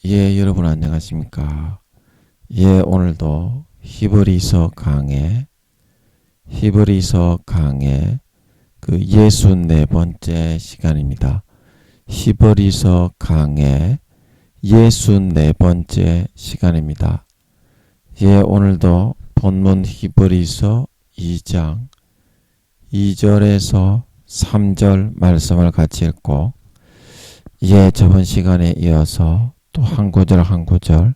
예, 여러분 안녕하십니까? 예, 오늘도 히브리서 강의 그 64번째 시간입니다. 히브리서 강의 64번째 시간입니다. 예, 오늘도 본문 히브리서 2장 2절에서 3절 말씀을 같이 읽고, 예, 저번 시간에 이어서 또 한 구절 한 구절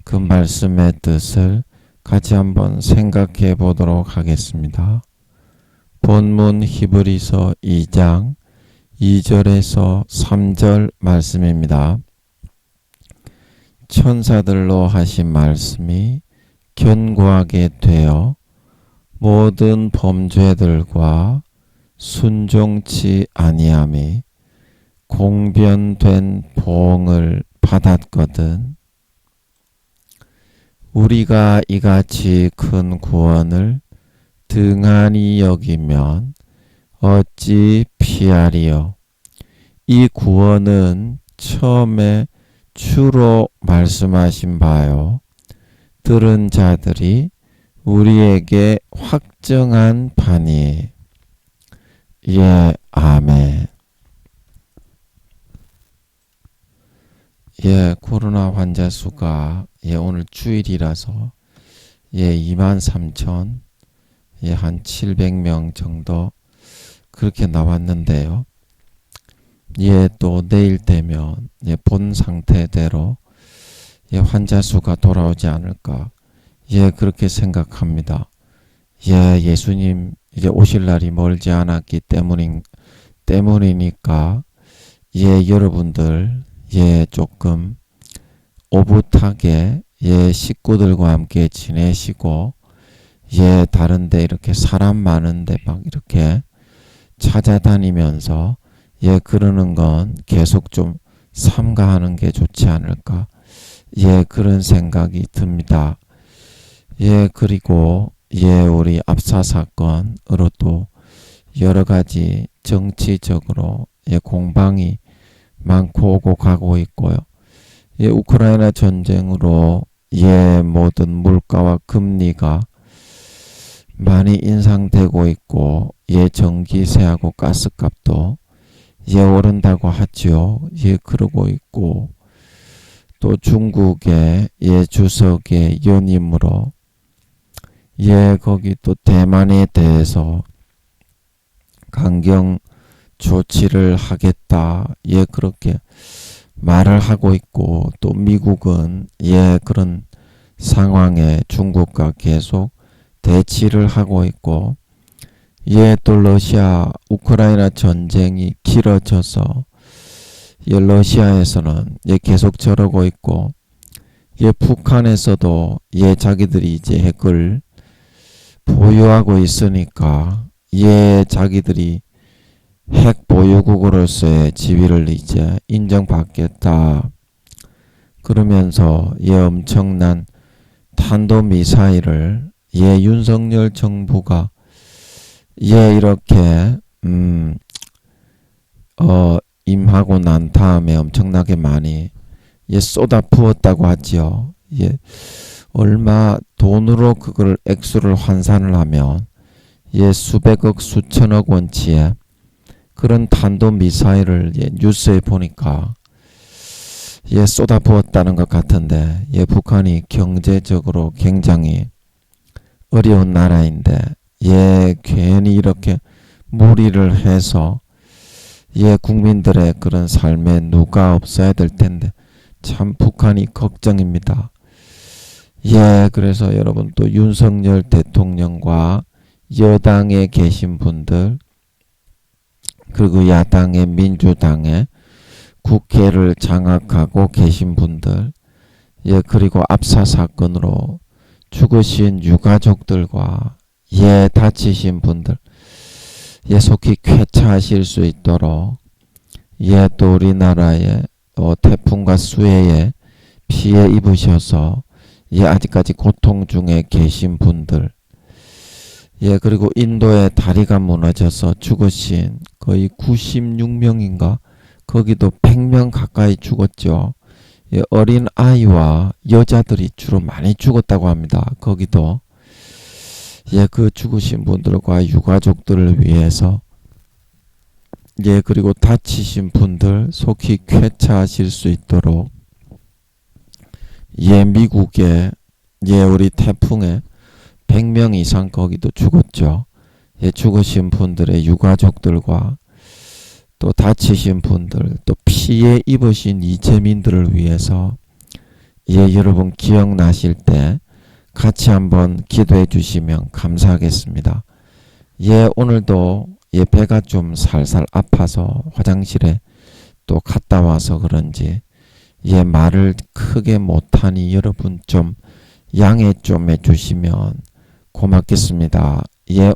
그 말씀의 뜻을 같이 한번 생각해 보도록 하겠습니다. 본문 히브리서 2장 2절에서 3절 말씀입니다. 천사들로 하신 말씀이 견고하게 되어 모든 범죄들과 순종치 아니함이 공변된 보응을 받았거든. 우리가 이같이 큰 구원을 등한히 여기면 어찌 피하리요. 이 구원은 처음에 주로 말씀하신 바요, 들은 자들이 우리에게 확정한 바니. 예, 아멘. 예, 코로나 환자 수가 오늘 주일이라서 23,000, 한 700명 정도 그렇게 나왔는데요. 또 내일 되면 본 상태대로 환자 수가 돌아오지 않을까 그렇게 생각합니다. 예수님 이제 오실 날이 멀지 않았기 때문이니까 여러분들 조금 오붓하게 식구들과 함께 지내시고, 다른데 이렇게 사람 많은데 막 이렇게 찾아다니면서 그러는 건 계속 좀 삼가하는 게 좋지 않을까 그런 생각이 듭니다. 그리고 우리 압사 사건으로 또 여러 가지 정치적으로 공방이 많고 오고 가고 있고요. 우크라이나 전쟁으로 모든 물가와 금리가 많이 인상되고 있고, 전기세하고 가스값도 오른다고 하죠. 그러고 있고, 또 중국의 주석의 연임으로 거기 또 대만에 대해서 강경 조치를 하겠다 그렇게 말을 하고 있고, 또 미국은 그런 상황에 중국과 계속 대치를 하고 있고, 또 러시아 우크라이나 전쟁이 길어져서 러시아에서는 계속 저러고 있고, 북한에서도 자기들이 이제 핵을 보유하고 있으니까 자기들이 핵 보유국으로서의 지위를 이제 인정받겠다 그러면서 엄청난 탄도미사일을 윤석열 정부가 이렇게 임하고 난 다음에 엄청나게 많이 쏟아부었다고 하지요. 얼마 돈으로 그걸 액수를 환산을 하면 수백억 수천억 원치의 그런 탄도미사일을 뉴스에 보니까 쏟아부었다는 것 같은데, 북한이 경제적으로 굉장히 어려운 나라인데 괜히 이렇게 무리를 해서 국민들의 그런 삶에 누가 없어야 될 텐데 참 북한이 걱정입니다. 그래서 여러분 또 윤석열 대통령과 여당에 계신 분들, 그리고 야당의 민주당의 국회를 장악하고 계신 분들, 그리고 압사 사건으로 죽으신 유가족들과 다치신 분들 속히 쾌차하실 수 있도록 또 우리나라의 태풍과 수해에 피해 입으셔서 아직까지 고통 중에 계신 분들, 그리고 인도의 다리가 무너져서 죽으신 거의 96명인가 거기도 100명 가까이 죽었죠. 어린 아이와 여자들이 주로 많이 죽었다고 합니다. 거기도 그 죽으신 분들과 유가족들을 위해서 그리고 다치신 분들 속히 쾌차하실 수 있도록 미국에 우리 태풍에 100명 이상 거기도 죽었죠. 죽으신 분들의 유가족들과 또 다치신 분들, 또 피해 입으신 이재민들을 위해서 여러분 기억나실 때 같이 한번 기도해 주시면 감사하겠습니다. 오늘도 배가 좀 살살 아파서 화장실에 또 갔다 와서 그런지 말을 크게 못하니 여러분 좀 양해 좀 해주시면 고맙겠습니다.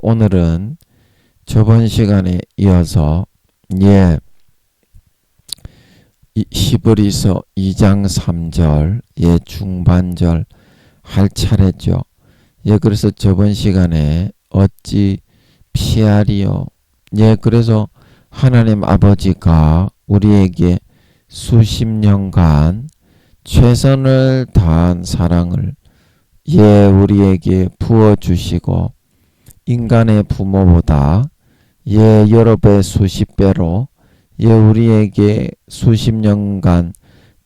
오늘은 저번 시간에 이어서 히브리서 2장 3절 중반절 할 차례죠. 그래서 저번 시간에 어찌 피하리요. 그래서 하나님 아버지가 우리에게 수십 년간 최선을 다한 사랑을 우리에게 부어주시고 인간의 부모보다 여러 배 수십 배로 우리에게 수십 년간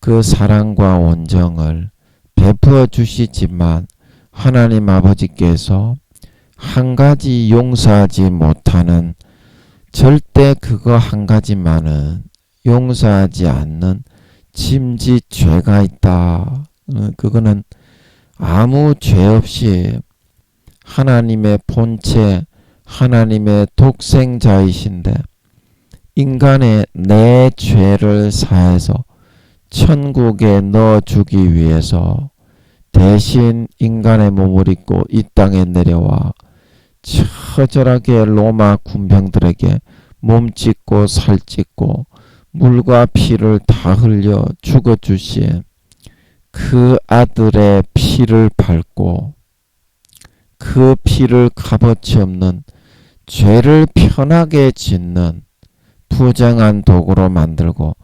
그 사랑과 온정을 베푸어 주시지만 하나님 아버지께서 한 가지 용서하지 못하는 절대 그거 한 가지만은 용서하지 않는 짐짓 죄가 있다. 그거는 아무 죄 없이 하나님의 본체, 하나님의 독생자이신데 인간의 내 죄를 사해서 천국에 넣어주기 위해서 대신 인간의 몸을 입고 이 땅에 내려와 처절하게 로마 군병들에게 몸짓고 살짓고 물과 피를 다 흘려 죽어주신 그 아들의 피를 밟고 그 피를 값어치 없는 죄를 편하게 짓는 부정한 도구로 만들고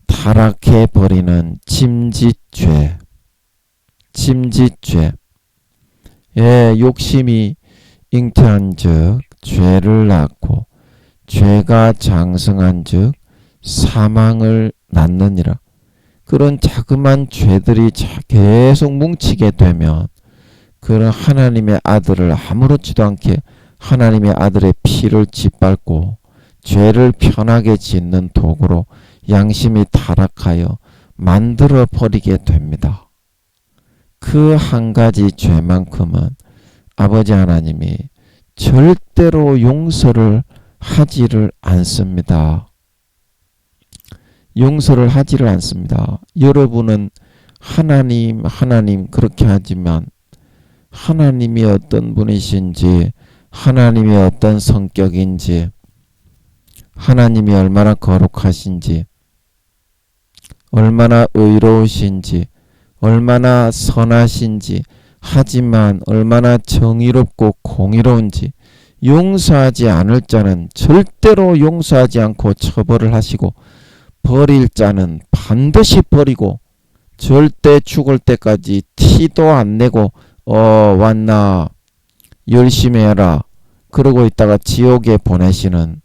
타락해 버리는 짐짓죄. 욕심이 잉태한 즉 죄를 낳고 죄가 장성한 즉 사망을 낳느니라. 그런 자그만 죄들이 계속 뭉치게 되면 그런 하나님의 아들을 아무렇지도 않게 하나님의 아들의 피를 짓밟고 죄를 편하게 짓는 도구로 양심이 타락하여 만들어 버리게 됩니다. 그 한 가지 죄만큼은 아버지 하나님이 절대로 용서를 하지를 않습니다. 용서를 하지를 않습니다. 여러분은 하나님 그렇게 하지만 하나님이 어떤 분이신지, 하나님이 어떤 성격인지, 하나님이 얼마나 거룩하신지, 얼마나 의로우신지, 얼마나 선하신지, 하지만 얼마나 정의롭고 공의로운지 용서하지 않을 자는 절대로 용서하지 않고 처벌을 하시고 버릴 자는 반드시 버리고 절대 죽을 때까지 티도 안 내고 왔나 열심히 해라 그러고 있다가 지옥에 보내시는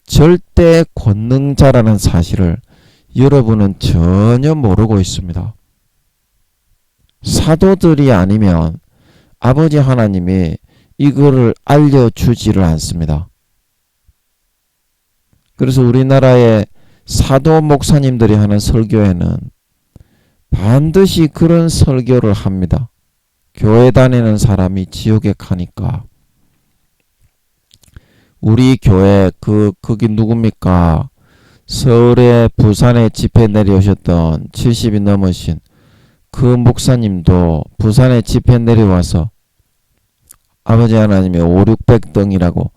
절대 권능자라는 사실을 여러분은 전혀 모르고 있습니다. 사도들이 아니면 아버지 하나님이 이거를 알려주지를 않습니다. 그래서 우리나라의 사도 목사님들이 하는 설교에는 반드시 그런 설교를 합니다. 교회 다니는 사람이 지옥에 가니까. 우리 교회 거기 누굽니까? 서울에 부산에 집회 내려오셨던 70이 넘으신 그 목사님도 부산에 집회 내려와서 아버지 하나님의 5, 600등이라고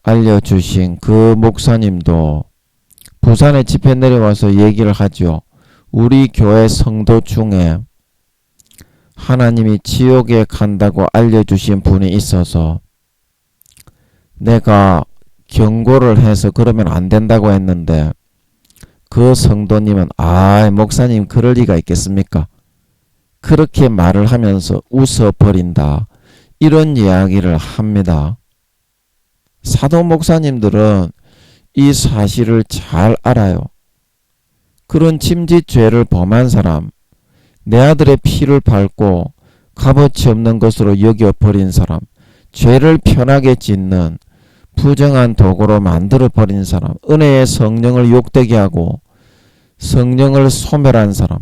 알려주신 그 목사님도 부산에 집회 내려와서 얘기를 하죠. 우리 교회 성도 중에 하나님이 지옥에 간다고 알려주신 분이 있어서 내가 경고를 해서 그러면 안 된다고 했는데 그 성도님은 목사님 그럴 리가 있겠습니까? 그렇게 말을 하면서 웃어버린다. 이런 이야기를 합니다. 사도 목사님들은 이 사실을 잘 알아요. 그런 침짓죄를 범한 사람, 내 아들의 피를 밟고 값어치 없는 것으로 여겨버린 사람, 죄를 편하게 짓는 부정한 도구로 만들어버린 사람, 은혜의 성령을 욕되게 하고 성령을 소멸한 사람,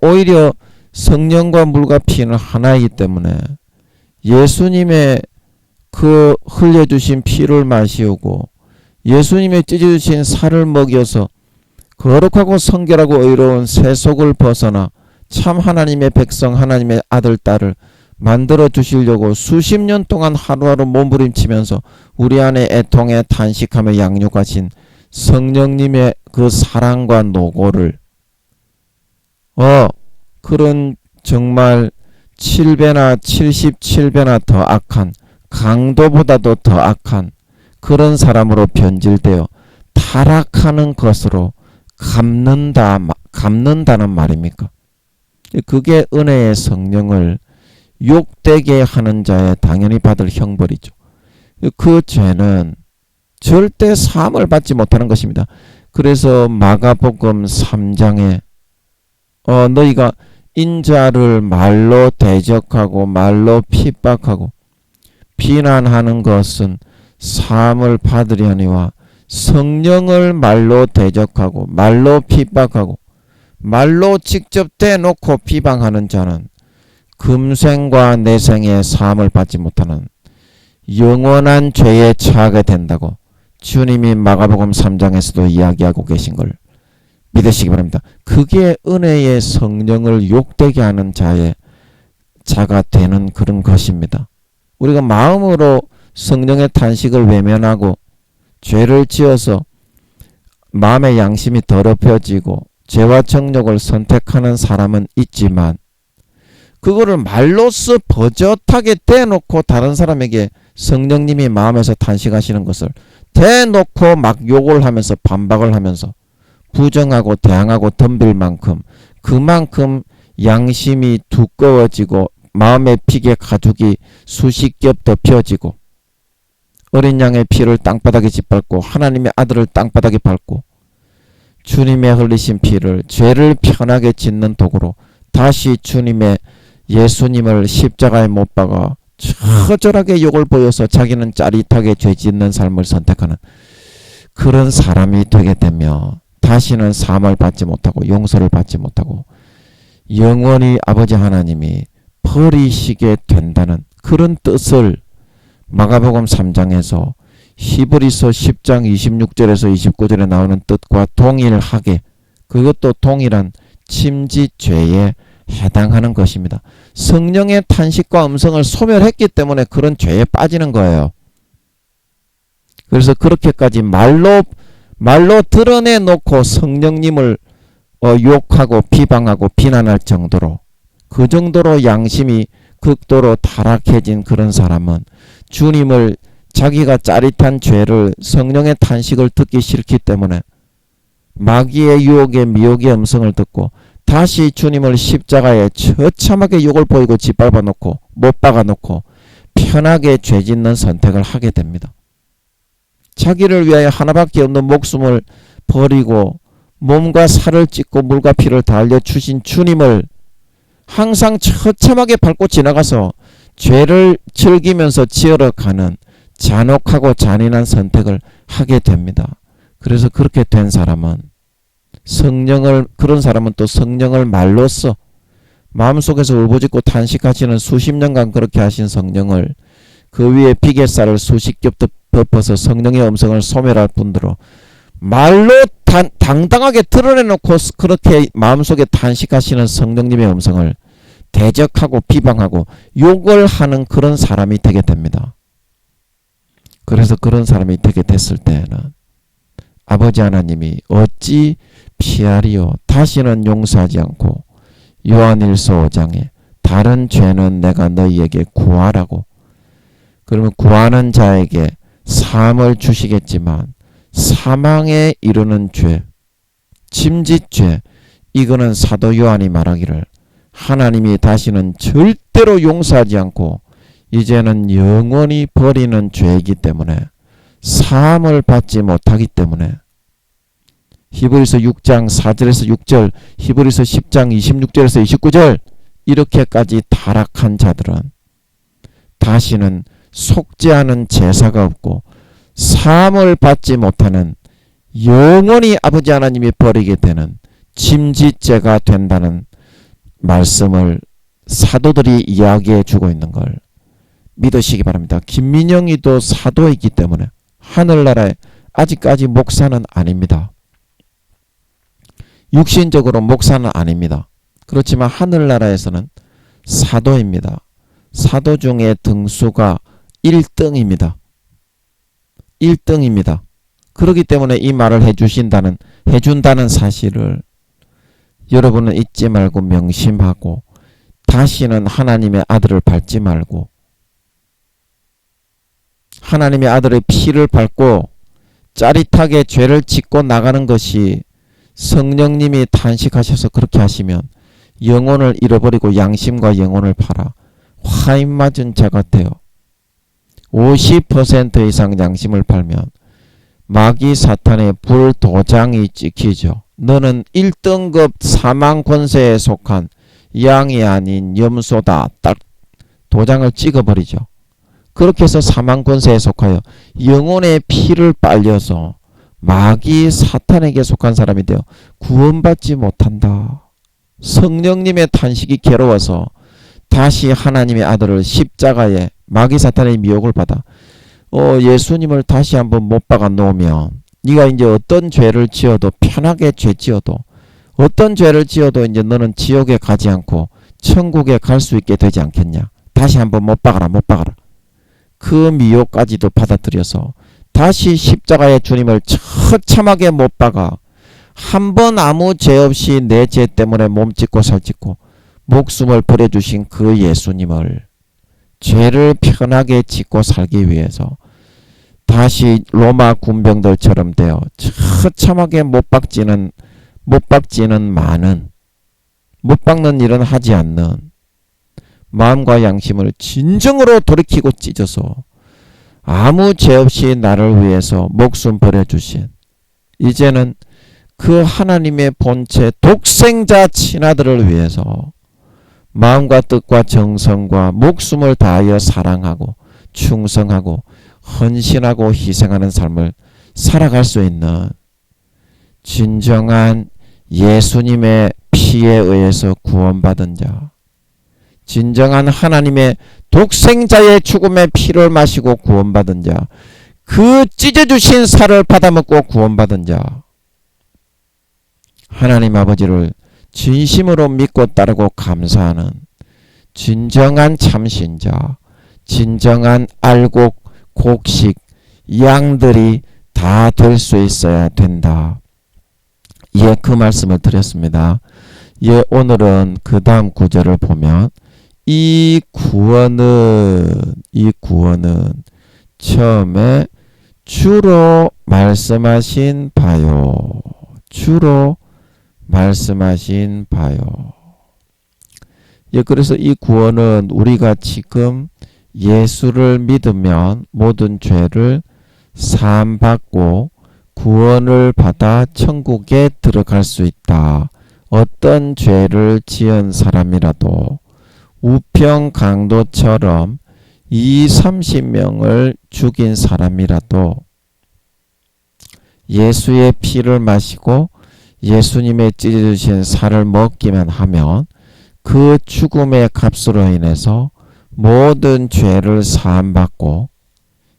오히려 성령과 물과 피는 하나이기 때문에 예수님의 그 흘려주신 피를 마시우고 예수님의 찢어주신 살을 먹여서 거룩하고 성결하고 의로운 세속을 벗어나 참 하나님의 백성, 하나님의 아들, 딸을 만들어 주시려고 수십 년 동안 하루하루 몸부림치면서 우리 안에 애통에 탄식하며 양육하신 성령님의 그 사랑과 노고를 그런 정말 7배나 77배나 더 악한, 강도보다도 더 악한 그런 사람으로 변질되어 타락하는 것으로 갚는다는 말입니까? 그게 은혜의 성령을 욕되게 하는 자에 당연히 받을 형벌이죠. 그 죄는 절대 사함을 받지 못하는 것입니다. 그래서 마가복음 3장에 너희가 인자를 말로 대적하고 말로 핍박하고 비난하는 것은 사함을 받으려니와 성령을 말로 대적하고 말로 핍박하고 말로 직접 대놓고 비방하는 자는 금생과 내생의 사함을 받지 못하는 영원한 죄에 처하게 된다고 주님이 마가복음 3장에서도 이야기하고 계신 걸 믿으시기 바랍니다. 그게 은혜의 성령을 욕되게 하는 자가 되는 그런 것입니다. 우리가 마음으로 성령의 탄식을 외면하고 죄를 지어서 마음의 양심이 더럽혀지고 죄와 정욕을 선택하는 사람은 있지만 그거를 말로써 버젓하게 대놓고 다른 사람에게 성령님이 마음에서 탄식하시는 것을 대놓고 막 욕을 하면서 반박을 하면서 부정하고 대항하고 덤빌 만큼 그만큼 양심이 두꺼워지고 마음의 픽에 가죽이 수십 겹 덮여지고 어린 양의 피를 땅바닥에 짓밟고 하나님의 아들을 땅바닥에 밟고 주님의 흘리신 피를 죄를 편하게 짓는 도구로 다시 주님의 예수님을 십자가에 못 박아 처절하게 욕을 보여서 자기는 짜릿하게 죄 짓는 삶을 선택하는 그런 사람이 되게 되며 다시는 사함을 받지 못하고 용서를 받지 못하고 영원히 아버지 하나님이 버리시게 된다는 그런 뜻을 마가복음 3장에서 히브리서 10장 26절에서 29절에 나오는 뜻과 동일하게 그것도 동일한 침짓죄에 해당하는 것입니다. 성령의 탄식과 음성을 소멸했기 때문에 그런 죄에 빠지는 거예요. 그래서 그렇게까지 말로 드러내놓고 성령님을 욕하고 비방하고 비난할 정도로 그 정도로 양심이 극도로 타락해진 그런 사람은 주님을 자기가 짜릿한 죄를 성령의 탄식을 듣기 싫기 때문에 마귀의 유혹의 미혹의 음성을 듣고 다시 주님을 십자가에 처참하게 욕을 보이고 짓밟아 놓고 못 박아 놓고 편하게 죄 짓는 선택을 하게 됩니다. 자기를 위하여 하나밖에 없는 목숨을 버리고 몸과 살을 찢고 물과 피를 다 흘려주신 주님을 항상 처참하게 밟고 지나가서 죄를 즐기면서 지으러 가는 잔혹하고 잔인한 선택을 하게 됩니다. 그래서 그렇게 된 사람은 그런 사람은 또 성령을 말로써 마음속에서 울부짖고 탄식하시는 수십 년간 그렇게 하신 성령을 그 위에 비계살을 수십 겹 덮어서 성령의 음성을 소멸할 뿐더러 말로 당당하게 드러내놓고 그렇게 마음속에 탄식하시는 성령님의 음성을 대적하고 비방하고 욕을 하는 그런 사람이 되게 됩니다. 그래서 그런 사람이 되게 됐을 때에는 아버지 하나님이 어찌 피하리요 다시는 용서하지 않고 요한일서 5장에 다른 죄는 내가 너희에게 구하라고 그러면 구하는 자에게 사함을 주시겠지만 사망에 이르는 죄, 침짓죄, 이거는 사도 요한이 말하기를 하나님이 다시는 절대로 용서하지 않고 이제는 영원히 버리는 죄이기 때문에 사함을 받지 못하기 때문에 히브리서 6장 4절에서 6절, 히브리서 10장 26절에서 29절 이렇게까지 타락한 자들은 다시는 속죄하는 제사가 없고 사함을 받지 못하는 영원히 아버지 하나님이 버리게 되는 침짓죄가 된다는 말씀을 사도들이 이야기해 주고 있는 걸 믿으시기 바랍니다. 김민영이도 사도이기 때문에 하늘나라에 아직까지 목사는 아닙니다. 육신적으로 목사는 아닙니다. 그렇지만 하늘나라에서는 사도입니다. 사도 중에 등수가 1등입니다. 1등입니다. 그렇기 때문에 이 말을 해준다는 사실을 여러분은 잊지 말고 명심하고 다시는 하나님의 아들을 밟지 말고 하나님의 아들의 피를 밟고 짜릿하게 죄를 짓고 나가는 것이 성령님이 탄식하셔서 그렇게 하시면 영혼을 잃어버리고 양심과 영혼을 팔아 화인 맞은 자 같아요. 50% 이상 양심을 팔면 마귀 사탄의 불도장이 찍히죠. 너는 1등급 사망 권세에 속한 양이 아닌 염소다. 딱 도장을 찍어버리죠. 그렇게 해서 사망 권세에 속하여 영혼의 피를 빨려서 마귀 사탄에게 속한 사람이 되어 구원받지 못한다. 성령님의 탄식이 괴로워서 다시 하나님의 아들을 십자가에 마귀 사탄의 미혹을 받아 예수님을 다시 한번 못 박아 놓으면 네가 이제 어떤 죄를 지어도 편하게 죄 지어도 어떤 죄를 지어도 이제 너는 지옥에 가지 않고 천국에 갈 수 있게 되지 않겠냐. 다시 한번 못 박아라. 그 미혹까지도 받아들여서 다시 십자가의 주님을 처참하게 못 박아 한 번 아무 죄 없이 내 죄 때문에 몸짓고 살짓고 목숨을 버려주신 그 예수님을 죄를 편하게 짓고 살기 위해서 다시 로마 군병들처럼 되어 처참하게 못 박지는 많은 못 박는 일은 하지 않는 마음과 양심을 진정으로 돌이키고 찢어서 아무 죄 없이 나를 위해서 목숨 버려주신 이제는 그 하나님의 본체 독생자 친아들을 위해서 마음과 뜻과 정성과 목숨을 다하여 사랑하고 충성하고 헌신하고 희생하는 삶을 살아갈 수 있는 진정한 예수님의 피에 의해서 구원받은 자, 진정한 하나님의 독생자의 죽음의 피를 마시고 구원받은 자, 그 찢어주신 살을 받아먹고 구원받은 자, 하나님 아버지를 진심으로 믿고 따르고 감사하는 진정한 참신자, 진정한 알곡, 곡식, 양들이 다 될 수 있어야 된다. 예, 그 말씀을 드렸습니다. 예, 오늘은 그 다음 구절을 보면 이 구원은 처음에 주로 말씀하신 바요. 예, 그래서 이 구원은 우리가 지금 예수를 믿으면 모든 죄를 사함받고 구원을 받아 천국에 들어갈 수 있다. 어떤 죄를 지은 사람이라도 우평 강도처럼 30명을 죽인 사람이라도 예수의 피를 마시고 예수님의 찢어주신 살을 먹기만 하면 그 죽음의 값으로 인해서 모든 죄를 사함받고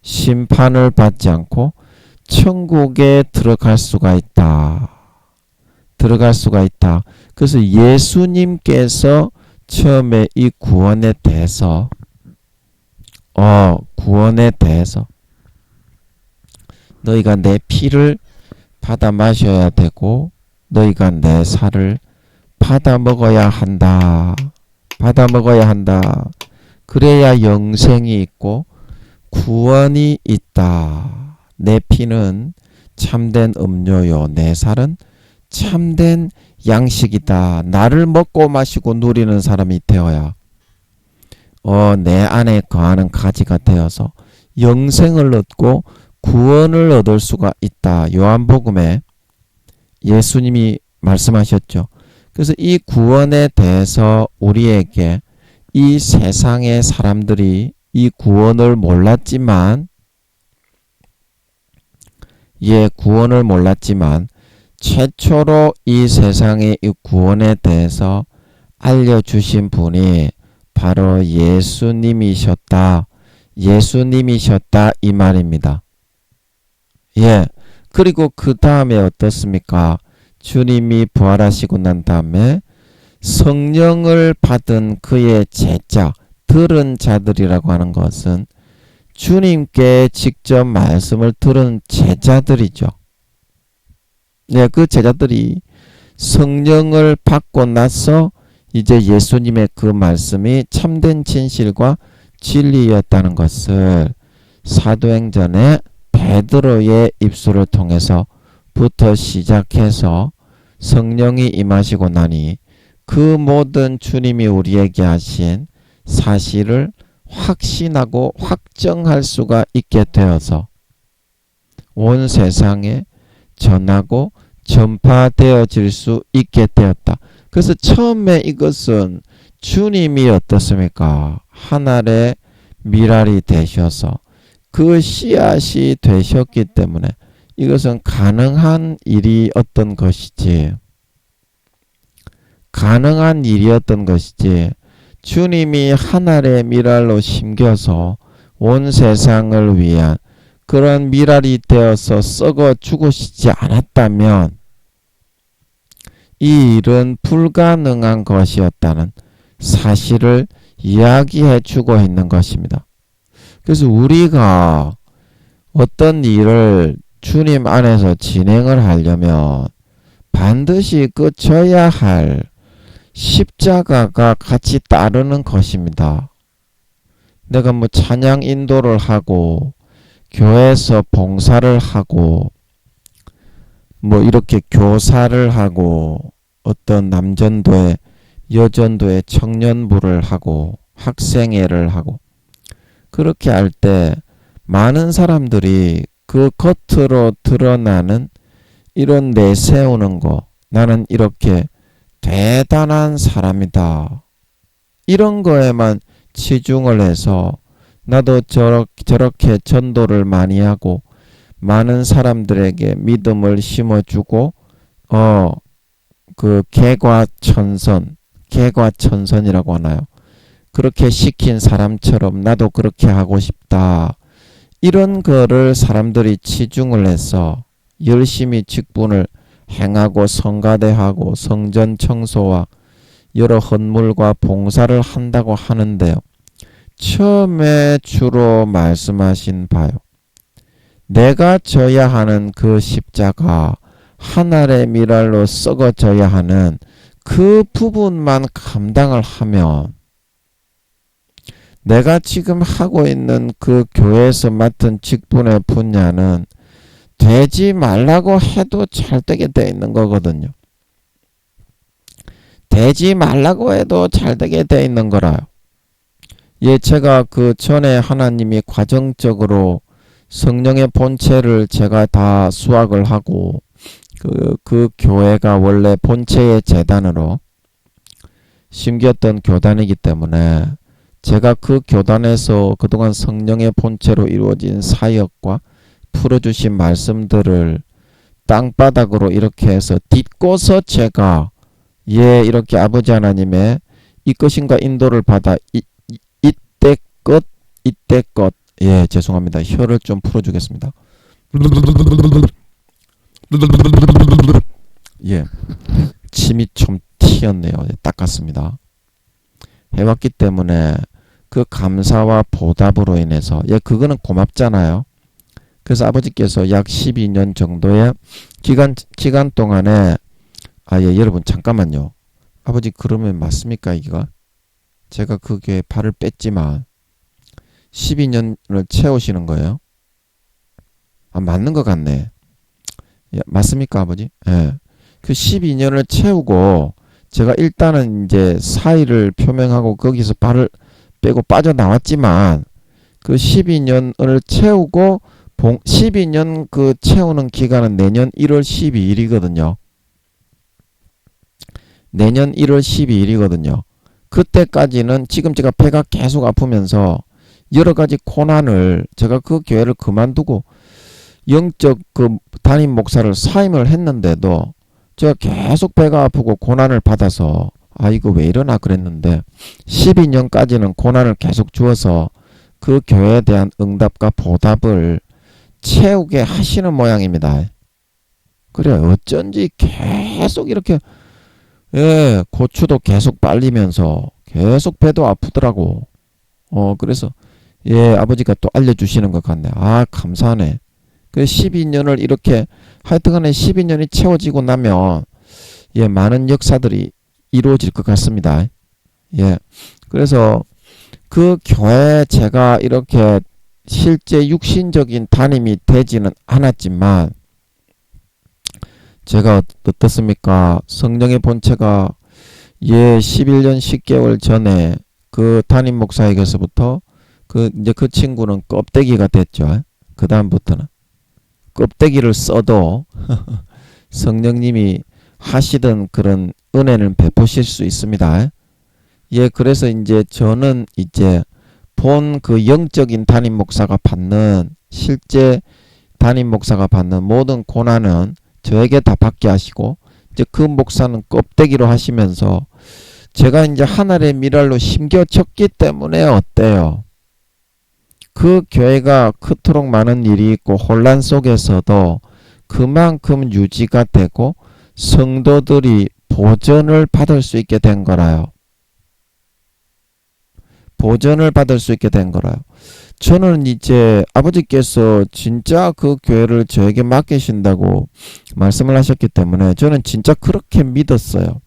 심판을 받지 않고 천국에 들어갈 수가 있다. 그래서 예수님께서 처음에 이 구원에 대해서 너희가 내 피를 받아 마셔야 되고 너희가 내 살을 받아 먹어야 한다. 그래야 영생이 있고 구원이 있다. 내 피는 참된 음료요. 내 살은 참된 양식이다. 나를 먹고 마시고 누리는 사람이 되어야 내 안에 거하는 가지가 되어서 영생을 얻고 구원을 얻을 수가 있다. 요한복음에 예수님이 말씀하셨죠. 그래서 이 구원에 대해서 우리에게 이 세상의 사람들이 이 구원을 몰랐지만 구원을 몰랐지만 최초로 이 세상의 이 구원에 대해서 알려주신 분이 바로 예수님이셨다. 예수님이셨다 이 말입니다. 그리고 그 다음에 어떻습니까? 주님이 부활하시고 난 다음에 성령을 받은 그의 제자, 들은 자들이라고 하는 것은 주님께 직접 말씀을 들은 제자들이죠. 그 제자들이 성령을 받고 나서 이제 예수님의 그 말씀이 참된 진실과 진리였다는 것을 사도행전에 베드로의 입술을 통해서부터 시작해서 성령이 임하시고 나니 그 모든 주님이 우리에게 하신 사실을 확신하고 확정할 수가 있게 되어서 온 세상에 전하고 전파되어질 수 있게 되었다. 그래서 처음에 이것은 주님이 어떻습니까? 하늘의 미랄이 되셔서 그 씨앗이 되셨기 때문에 이것은 가능한 일이었던 것이지. 가능한 일이었던 것이지. 주님이 하늘의 미랄로 심겨서 온 세상을 위한 그런 미랄이 되어서 썩어 죽으시지 않았다면 이 일은 불가능한 것이었다는 사실을 이야기해 주고 있는 것입니다. 그래서 우리가 어떤 일을 주님 안에서 진행을 하려면 반드시 그 져야 할 십자가가 같이 따르는 것입니다. 내가 뭐 찬양 인도를 하고 교회에서 봉사를 하고 뭐 이렇게 교사를 하고 어떤 남전도에 여전도에 청년부를 하고 학생회를 하고 그렇게 할 때 많은 사람들이 그 겉으로 드러나는 이런 내세우는 거, 나는 이렇게 대단한 사람이다, 이런 거에만 치중을 해서 나도 저렇게 전도를 많이 하고 많은 사람들에게 믿음을 심어주고 그 개과천선이라고 하나요? 그렇게 시킨 사람처럼 나도 그렇게 하고 싶다. 이런 거를 사람들이 치중을 해서 열심히 직분을 행하고 성가대하고 성전 청소와 여러 헌물과 봉사를 한다고 하는데요. 처음에 주로 말씀하신 바요. 내가 져야 하는 그 십자가, 하늘의 미랄로 썩어져야 하는 그 부분만 감당을 하면 내가 지금 하고 있는 그 교회에서 맡은 직분의 분야는 되지 말라고 해도 잘 되게 돼 있는 거거든요. 되지 말라고 해도 잘 되게 돼 있는 거라요. 제가 그 전에 하나님이 과정적으로 성령의 본체를 제가 다 수확을 하고 그 교회가 원래 본체의 재단으로 심겼던 교단이기 때문에 제가 그 교단에서 그동안 성령의 본체로 이루어진 사역과 풀어주신 말씀들을 땅바닥으로 이렇게 해서 딛고서 제가 이렇게 아버지 하나님의 이끄심과 인도를 받아 이때껏 죄송합니다. 혀를 좀 풀어주겠습니다. 침이 좀 튀었네요. 닦았습니다. 해왔기 때문에 그 감사와 보답으로 인해서 그거는 고맙잖아요. 그래서 아버지께서 약 12년 정도의 기간 동안에 여러분 잠깐만요. 아버지 그러면 맞습니까 이거? 제가 그게 발을 뺐지만 12년을 채우시는 거예요? 맞는 것 같네. 예, 맞습니까, 아버지? 예. 그 12년을 채우고 제가 일단은 이제 사의를 표명하고 거기서 발을 빼고 빠져나왔지만 그 12년을 채우고 12년 그 채우는 기간은 내년 1월 12일이거든요. 내년 1월 12일이거든요. 그때까지는 지금 제가 배가 계속 아프면서 여러 가지 고난을 제가 그 교회를 그만두고 영적 그 담임 목사를 사임을 했는데도 제가 계속 배가 아프고 고난을 받아서 아 이거 왜 이러나 그랬는데 12년까지는 고난을 계속 주어서 그 교회에 대한 응답과 보답을 채우게 하시는 모양입니다. 그래 어쩐지 계속 이렇게 예 고추도 계속 빨리면서 계속 배도 아프더라고. 그래서 예 아버지가 또 알려주시는 것 같네. 아 감사하네. 그 12년을 이렇게 하여튼간에 12년이 채워지고 나면 예 많은 역사들이 이루어질 것 같습니다. 예 그래서 그 교회에 제가 이렇게 실제 육신적인 담임이 되지는 않았지만 제가 어떻습니까? 성령의 본체가 예 11년 10개월 전에 그 담임 목사에게서부터 이제 그 친구는 껍데기가 됐죠. 그 다음부터는 껍데기를 써도 성령님이 하시던 그런 은혜는 베푸실 수 있습니다. 예, 그래서 이제 저는 이제 본 그 영적인 담임 목사가 받는 실제 담임 목사가 받는 모든 고난은 저에게 다 받게 하시고 이제 그 목사는 껍데기로 하시면서 제가 이제 하늘의 미랄로 심겨졌기 때문에 어때요? 그 교회가 그토록 많은 일이 있고 혼란 속에서도 그만큼 유지가 되고 성도들이 보전을 받을 수 있게 된 거라요. 보전을 받을 수 있게 된 거라요. 저는 이제 아버지께서 진짜 그 교회를 저에게 맡기신다고 말씀을 하셨기 때문에 저는 진짜 그렇게 믿었어요.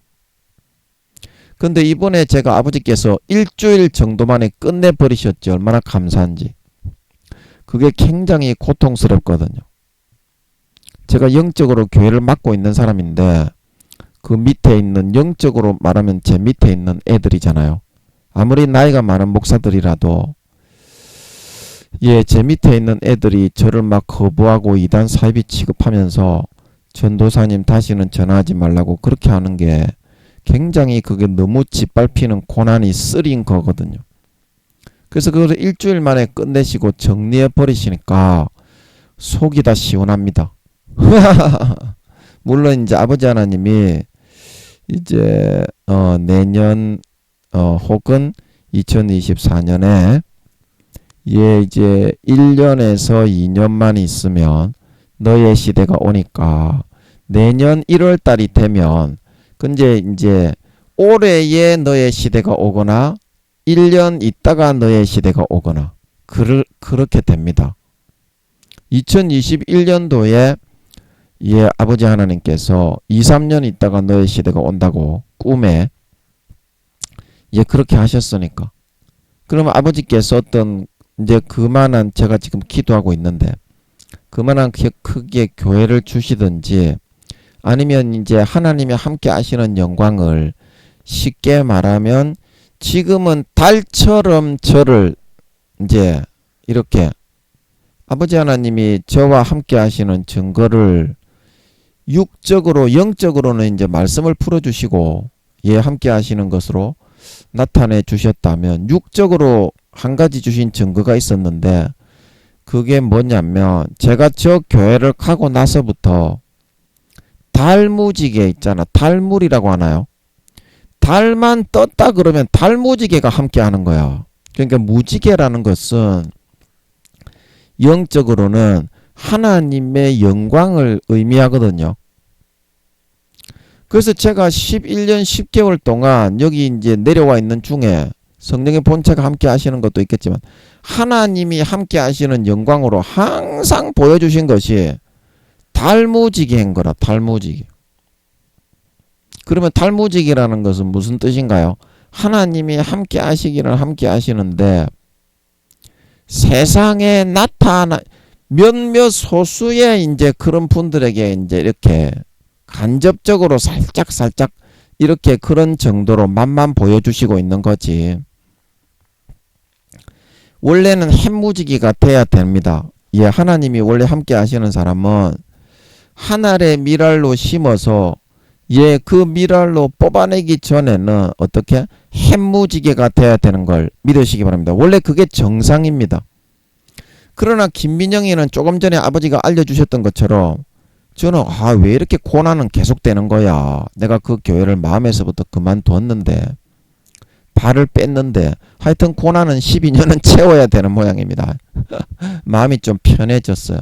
근데 이번에 제가 아버지께서 일주일 정도만에 끝내버리셨지 얼마나 감사한지. 그게 굉장히 고통스럽거든요. 제가 영적으로 교회를 맡고 있는 사람인데 그 밑에 있는 영적으로 말하면 제 밑에 있는 애들이잖아요. 아무리 나이가 많은 목사들이라도 예, 제 밑에 있는 애들이 저를 막 거부하고 이단 사이비 취급하면서 전도사님 다시는 전화하지 말라고 그렇게 하는 게 굉장히 그게 너무 짓밟히는 고난이 쓰린 거거든요. 그래서 그걸 일주일 만에 끝내시고 정리해 버리시니까 속이 다 시원합니다. 물론 이제 아버지 하나님이 이제 내년 혹은 2024년에 예 이제 1년에서 2년만 있으면 너의 시대가 오니까 내년 1월 달이 되면 근데 이제 올해에 너의 시대가 오거나 1년 있다가 너의 시대가 오거나 그렇게 됩니다. 2021년도에 예 아버지 하나님께서 2, 3년 있다가 너의 시대가 온다고 꿈에 예 그렇게 하셨으니까 그러면 아버지께서 어떤 이제 그만한 제가 지금 기도하고 있는데 그만한 크게 교회를 주시든지 아니면 이제 하나님이 함께 하시는 영광을 쉽게 말하면 지금은 달처럼 저를 이제 이렇게 아버지 하나님이 저와 함께 하시는 증거를 육적으로 영적으로는 이제 말씀을 풀어주시고 예 함께 하시는 것으로 나타내 주셨다면 육적으로 한 가지 주신 증거가 있었는데 그게 뭐냐면 제가 저 교회를 가고 나서부터 달무지개 있잖아. 달물이라고 하나요? 달만 떴다 그러면 달무지개가 함께 하는 거야. 그러니까 무지개라는 것은 영적으로는 하나님의 영광을 의미하거든요. 그래서 제가 11년 10개월 동안 여기 이제 내려와 있는 중에 성령의 본체가 함께 하시는 것도 있겠지만 하나님이 함께 하시는 영광으로 항상 보여주신 것이 달무지개인 거라. 달무지개. 그러면 달무지개라는 것은 무슨 뜻인가요? 하나님이 함께 하시기를 함께 하시는데 세상에 몇몇 소수의 이제 그런 분들에게 이제 이렇게 간접적으로 살짝 이렇게 그런 정도로 맛만 보여주시고 있는 거지. 원래는 햇무지기가 돼야 됩니다. 예, 하나님이 원래 함께 하시는 사람은 한 알의 밀알로 심어서 예, 그 밀알로 뽑아내기 전에는 어떻게 햇무지개가 돼야 되는 걸 믿으시기 바랍니다. 원래 그게 정상입니다. 그러나 김민영이는 조금 전에 아버지가 알려주셨던 것처럼 저는 왜 이렇게 고난은 계속되는 거야. 내가 그 교회를 마음에서부터 그만뒀는데 발을 뺐는데 하여튼 고난은 12년은 채워야 되는 모양입니다. 마음이 좀 편해졌어요.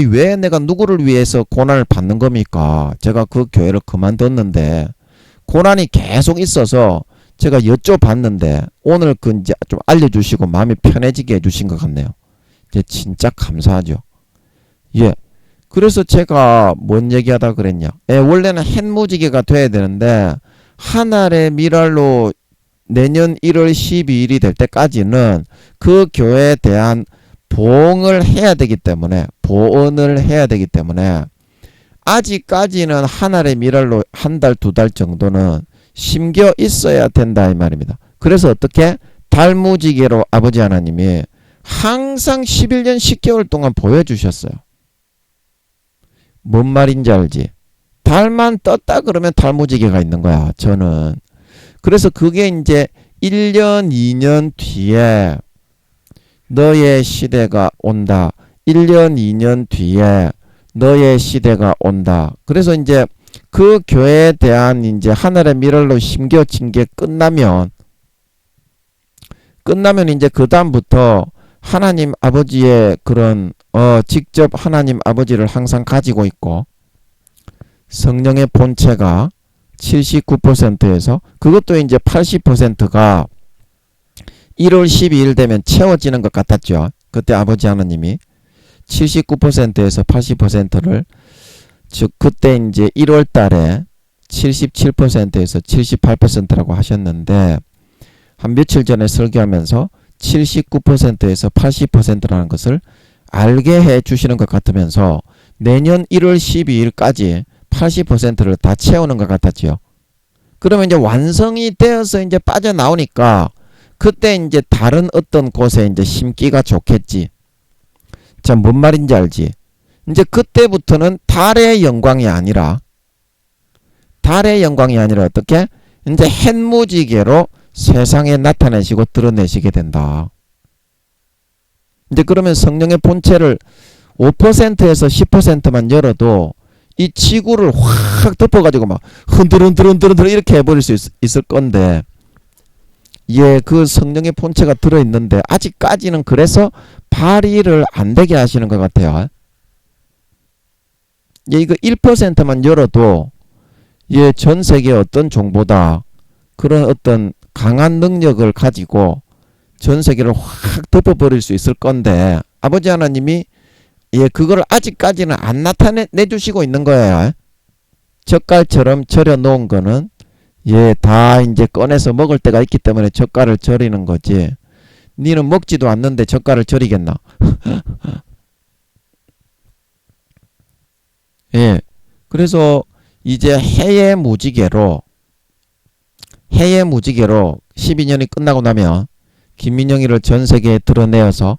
왜 내가 누구를 위해서 고난을 받는 겁니까? 제가 그 교회를 그만뒀는데 고난이 계속 있어서 제가 여쭤봤는데 오늘 그 이제 좀 알려주시고 마음이 편해지게 해주신 것 같네요. 이제 진짜 감사하죠. 예. 그래서 제가 뭔 얘기하다 그랬냐. 원래는 햇무지개가 돼야 되는데 한 알의 밀알로 내년 1월 12일이 될 때까지는 그 교회에 대한 보응을 해야 되기 때문에 보언을 해야 되기 때문에 아직까지는 한 알의 밀알로 한 달, 두 달 정도는 심겨 있어야 된다 이 말입니다. 그래서 어떻게 달무지개로 아버지 하나님이 항상 11년 10개월 동안 보여주셨어요. 뭔 말인지 알지? 달만 떴다 그러면 달무지개가 있는 거야. 저는. 그래서 그게 이제 1년 2년 뒤에 너의 시대가 온다. 1년 2년 뒤에 너의 시대가 온다. 그래서 이제 그 교회에 대한 이제 하늘의 밀알로 심겨진 게 끝나면 이제 그 다음부터 하나님 아버지의 그런 직접 하나님 아버지를 항상 가지고 있고 성령의 본체가 79%에서 그것도 이제 80%가 1월 12일 되면 채워지는 것 같았죠. 그때 아버지 하나님이 79%에서 80%를 즉 그때 이제 1월 달에 77%에서 78%라고 하셨는데 한 며칠 전에 설교하면서 79%에서 80%라는 것을 알게 해 주시는 것 같으면서 내년 1월 12일까지 80%를 다 채우는 것 같았지요. 그러면 이제 완성이 되어서 이제 빠져나오니까 그때 이제 다른 어떤 곳에 이제 심기가 좋겠지. 자, 뭔 말인지 알지? 이제 그때부터는 달의 영광이 아니라 어떻게? 이제 햇무지개로 세상에 나타내시고 드러내시게 된다. 이제 그러면 성령의 본체를 5%에서 10%만 열어도 이 지구를 확 덮어가지고 막 흔들흔들 이렇게 해버릴 수 있을 건데 예, 그 성령의 본체가 들어있는데 아직까지는 그래서 발휘를 안 되게 하시는 것 같아요. 예, 이거 1%만 열어도 예, 전 세계 어떤 종보다 그런 어떤 강한 능력을 가지고 전 세계를 확 덮어버릴 수 있을 건데 아버지 하나님이 예, 그걸 아직까지는 안 나타내 주시고 있는 거예요. 젓갈처럼 절여 놓은 거는 예, 다 이제 꺼내서 먹을 때가 있기 때문에 젓갈을 절이는 거지. 니는 먹지도 않는데 젓갈을 절이겠나? 예. 그래서 이제 해의 무지개로 12년이 끝나고 나면 김민영이를 전 세계에 드러내어서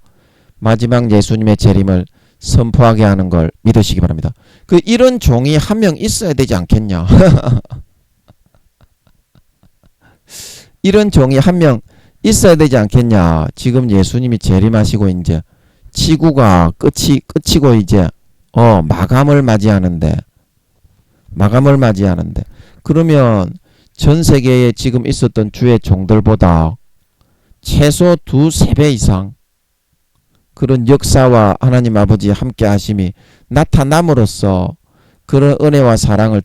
마지막 예수님의 재림을 선포하게 하는 걸 믿으시기 바랍니다. 이런 종이 한 명 있어야 되지 않겠냐? 이런 종이 한 명 있어야 되지 않겠냐? 지금 예수님이 재림하시고 이제 지구가 끝이고 이제 마감을 맞이하는데 그러면 전 세계에 지금 있었던 주의 종들보다 최소 2~3배 이상 그런 역사와 하나님 아버지의 함께 하심이 나타남으로써 그런 은혜와 사랑을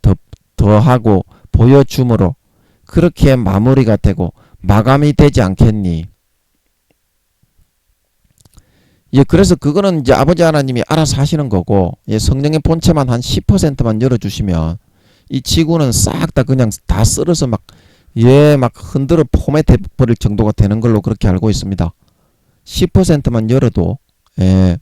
더하고 보여줌으로 그렇게 마무리가 되고 마감이 되지 않겠니? 예, 그래서 그거는 이제 아버지 하나님이 알아서 하시는 거고, 예, 성령의 본체만 한 10%만 열어주시면 이 지구는 싹 다 그냥 다 쓸어서 막 흔들어 포맷해 버릴 정도가 되는 걸로 그렇게 알고 있습니다. 10%만 열어도, 예.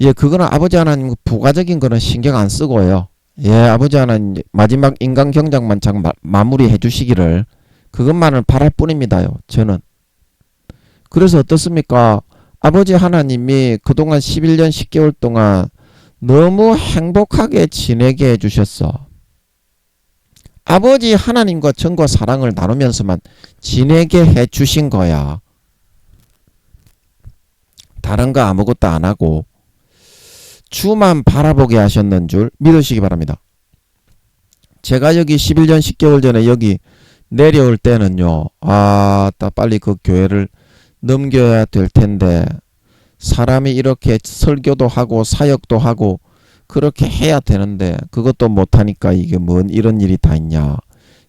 예, 그거는 아버지 하나님 부가적인 거는 신경 안 쓰고요. 예, 아버지 하나님 마지막 인간 경작만 잘 마무리해 주시기를 그것만을 바랄 뿐입니다요. 저는. 그래서 어떻습니까? 아버지 하나님이 그동안 11년 10개월 동안 너무 행복하게 지내게 해주셨어. 아버지 하나님과 정과 사랑을 나누면서만 지내게 해주신 거야. 다른 거 아무것도 안 하고 주만 바라보게 하셨는 줄 믿으시기 바랍니다. 제가 여기 11년 10개월 전에 여기 내려올 때는요. 빨리 그 교회를 넘겨야 될 텐데 사람이 이렇게 설교도 하고 사역도 하고 그렇게 해야 되는데 그것도 못하니까 이게 뭔 이런 일이 다 있냐.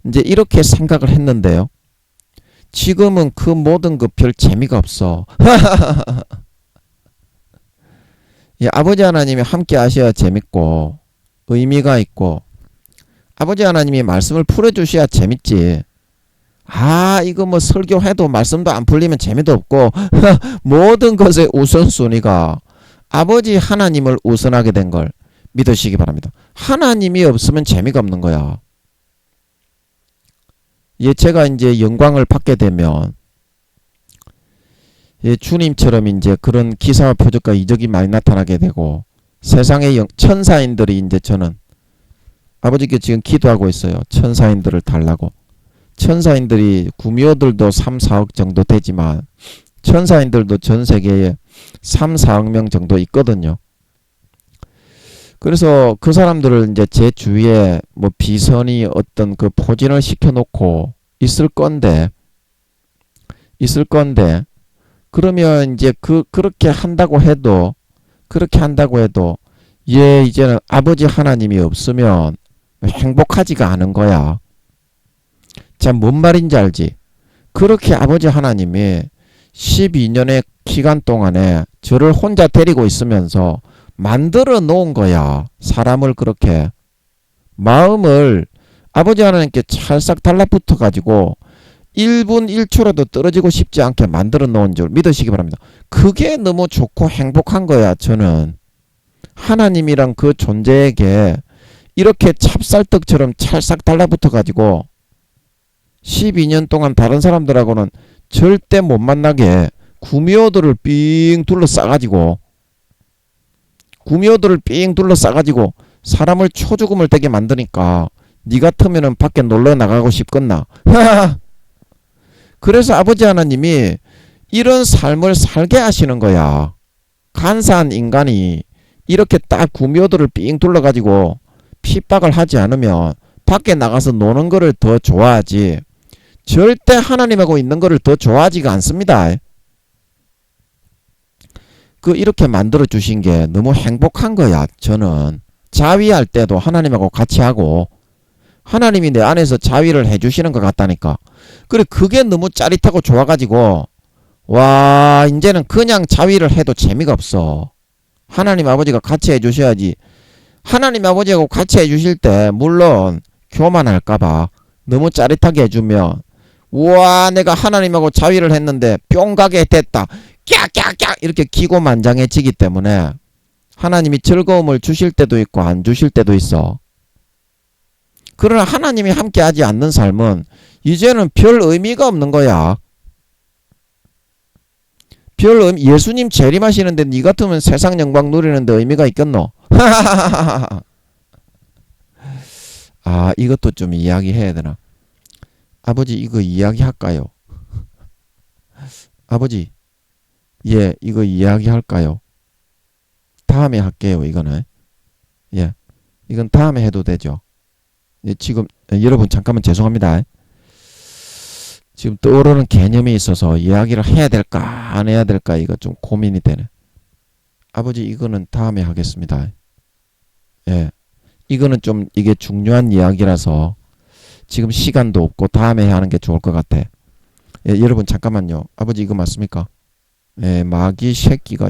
이제 이렇게 생각을 했는데요. 지금은 그 모든 그 별 재미가 없어. 예, 아버지 하나님이 함께 하셔야 재밌고 의미가 있고 아버지 하나님이 말씀을 풀어주셔야 재밌지. 이거 뭐 설교해도 말씀도 안 풀리면 재미도 없고 모든 것의 우선순위가 아버지 하나님을 우선하게 된 걸 믿으시기 바랍니다. 하나님이 없으면 재미가 없는 거야. 예, 제가 이제 영광을 받게 되면 예, 주님처럼 이제 그런 기사와 표적과 이적이 많이 나타나게 되고 세상의 천사인들이 이제 저는 아버지께 지금 기도하고 있어요. 천사인들을 달라고. 천사인들이 구미호들도 3, 4억 정도 되지만 천사인들도 전 세계에 3, 4억 명 정도 있거든요. 그래서 그 사람들을 이제 제 주위에 뭐 비선이 어떤 그 포진을 시켜놓고 있을 건데 그러면 이제 그렇게 한다고 해도 예, 이제는 아버지 하나님이 없으면 행복하지가 않은 거야. 자, 뭔 말인지 알지? 그렇게 아버지 하나님이 12년의 기간 동안에 저를 혼자 데리고 있으면서 만들어 놓은 거야. 사람을 그렇게. 마음을 아버지 하나님께 찰싹 달라붙어 가지고 1분 1초라도 떨어지고 싶지 않게 만들어 놓은 줄 믿으시기 바랍니다. 그게 너무 좋고 행복한 거야. 저는 하나님이란 그 존재에게 이렇게 찹쌀떡처럼 찰싹 달라붙어 가지고 12년 동안 다른 사람들하고는 절대 못 만나게 구미호들을 삥 둘러싸가지고 사람을 초죽음을 되게 만드니까 니 같으면은 밖에 놀러 나가고 싶겠나. 그래서 아버지 하나님이 이런 삶을 살게 하시는 거야. 간사한 인간이 이렇게 딱 구미호들을 삥 둘러가지고 핍박을 하지 않으면 밖에 나가서 노는 거를 더 좋아하지 절대 하나님하고 있는 거를 더 좋아하지가 않습니다. 이렇게 만들어 주신 게 너무 행복한 거야. 저는 자위할 때도 하나님하고 같이 하고 하나님이 내 안에서 자위를 해주시는 것 같다니까. 그래, 그게 너무 짜릿하고 좋아가지고 와, 이제는 그냥 자위를 해도 재미가 없어. 하나님 아버지가 같이 해주셔야지. 하나님 아버지하고 같이 해주실 때 물론 교만할까봐 너무 짜릿하게 해주면 우와, 내가 하나님하고 자위를 했는데 뿅 가게 됐다. 깍깍깍 이렇게 기고만장해지기 때문에 하나님이 즐거움을 주실 때도 있고 안 주실 때도 있어. 그러나 하나님이 함께하지 않는 삶은 이제는 별 의미가 없는 거야. 예수님 재림하시는데 니 같으면 세상 영광 누리는데 의미가 있겠노? 이것도 좀 이야기해야 되나? 아버지, 이거 이야기할까요? 아버지, 예, 이거 이야기할까요? 다음에 할게요. 이거는 예, 이건 다음에 해도 되죠. 예, 지금 여러분 잠깐만 죄송합니다. 지금 떠오르는 개념이 있어서 이야기를 해야 될까 안 해야 될까 이거 좀 고민이 되네. 아버지, 이거는 다음에 하겠습니다. 예, 이거는 좀 이게 중요한 이야기라서 지금 시간도 없고 다음에 하는 게 좋을 것 같아. 예, 여러분 잠깐만요. 아버지, 이거 맞습니까? 예, 마귀 새끼가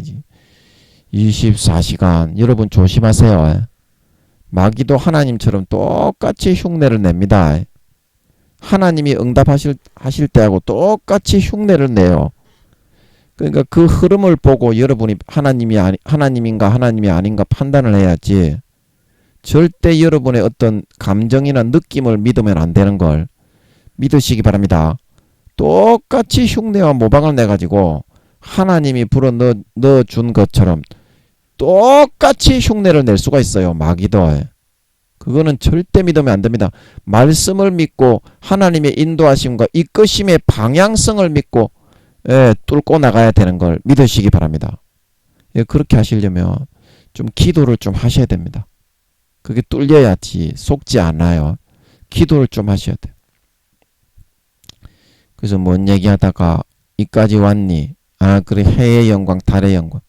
24시간 여러분 조심하세요. 마귀도 하나님처럼 똑같이 흉내를 냅니다. 하나님이 응답하실 때하고 똑같이 흉내를 내요. 그러니까 그 흐름을 보고 여러분이 하나님인가 하나님이 아닌가 판단을 해야지. 절대 여러분의 어떤 감정이나 느낌을 믿으면 안 되는 걸 믿으시기 바랍니다. 똑같이 흉내와 모방을 내가지고 하나님이 불어 넣어준 것처럼 똑같이 흉내를 낼 수가 있어요. 마귀도. 그거는 절대 믿으면 안 됩니다. 말씀을 믿고 하나님의 인도하심과 이끄심의 방향성을 믿고 뚫고 나가야 되는 걸 믿으시기 바랍니다. 그렇게 하시려면 좀 기도를 좀 하셔야 됩니다. 그게 뚫려야지 속지 않아요. 기도를 좀 하셔야 돼요. 그래서 뭔 얘기하다가 이까지 왔니? 아 그래 해의 영광 달의 영광.